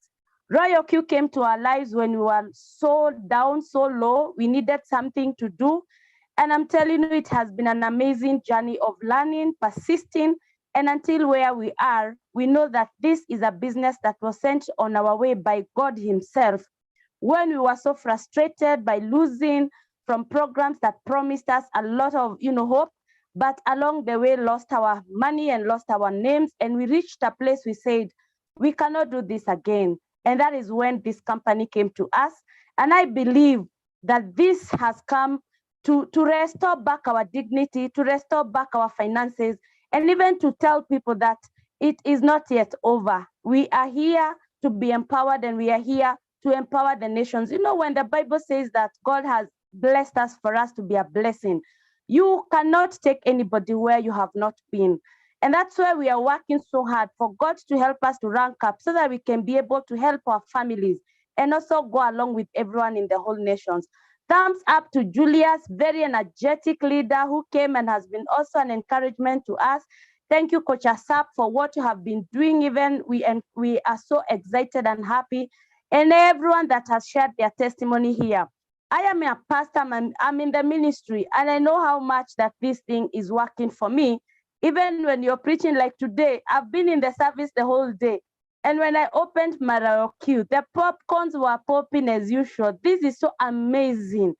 Royal Q came to our lives when we were so down, so low. We needed something to do. And I'm telling you, it has been an amazing journey of learning, persisting, and until where we are, we know that this is a business that was sent on our way by God himself. When we were so frustrated by losing from programs that promised us a lot of hope, but along the way lost our money and lost our names, and we reached a place we said, we cannot do this again. And that is when this company came to us. And I believe that this has come to restore back our dignity, to restore back our finances, and even to tell people that it is not yet over. We are here to be empowered, and we are here to empower the nations. You know, when the Bible says that God has blessed us for us to be a blessing, you cannot take anybody where you have not been. And that's why we are working so hard for God to help us to rank up so that we can be able to help our families and also go along with everyone in the whole nations. Thumbs up to Julius, very energetic leader who came and has been also an encouragement to us. Thank you, Coach Asap, for what you have been doing. Even we are so excited and happy. And everyone that has shared their testimony here. I am a pastor, I'm in the ministry, and I know how much that this thing is working for me. Even when you're preaching like today, I've been in the service the whole day. And when I opened my Royal Q, the popcorns were popping as usual. This is so amazing.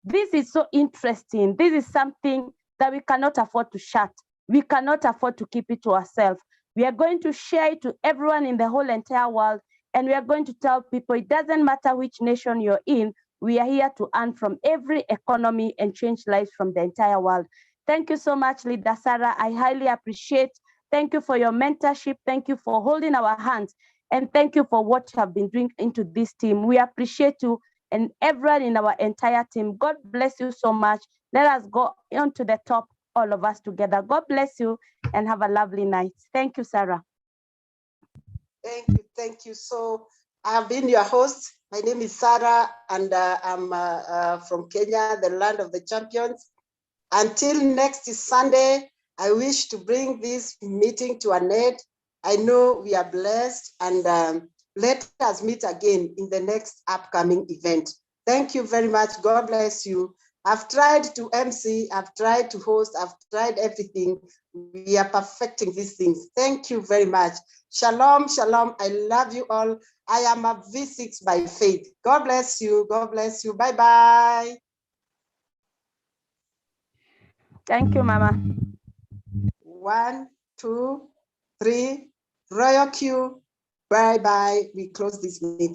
This is so interesting. This is something that we cannot afford to shut. We cannot afford to keep it to ourselves. We are going to share it to everyone in the whole entire world. And we are going to tell people, it doesn't matter which nation you're in, we are here to earn from every economy and change lives from the entire world. Thank you so much, Leader Sarah. I highly appreciate. Thank you for your mentorship. Thank you for holding our hands. And thank you for what you have been doing into this team. We appreciate you and everyone in our entire team. God bless you so much. Let us go on to the top, all of us together. God bless you and have a lovely night. Thank you, Sarah. Thank you. So I have been your host. My name is Sarah, and I'm from Kenya, the land of the champions. Until next Sunday, I wish to bring this meeting to an end. I know we are blessed, and let us meet again in the next upcoming event. Thank you very much. God bless you. I've tried to MC, I've tried to host, I've tried everything. We are perfecting these things. Thank you very much. Shalom, shalom. I love you all. I am a V6 by faith. God bless you. God bless you. Bye-bye. Thank you, Mama. 1, 2, 3. Royal Q. Bye-bye. We close this meeting.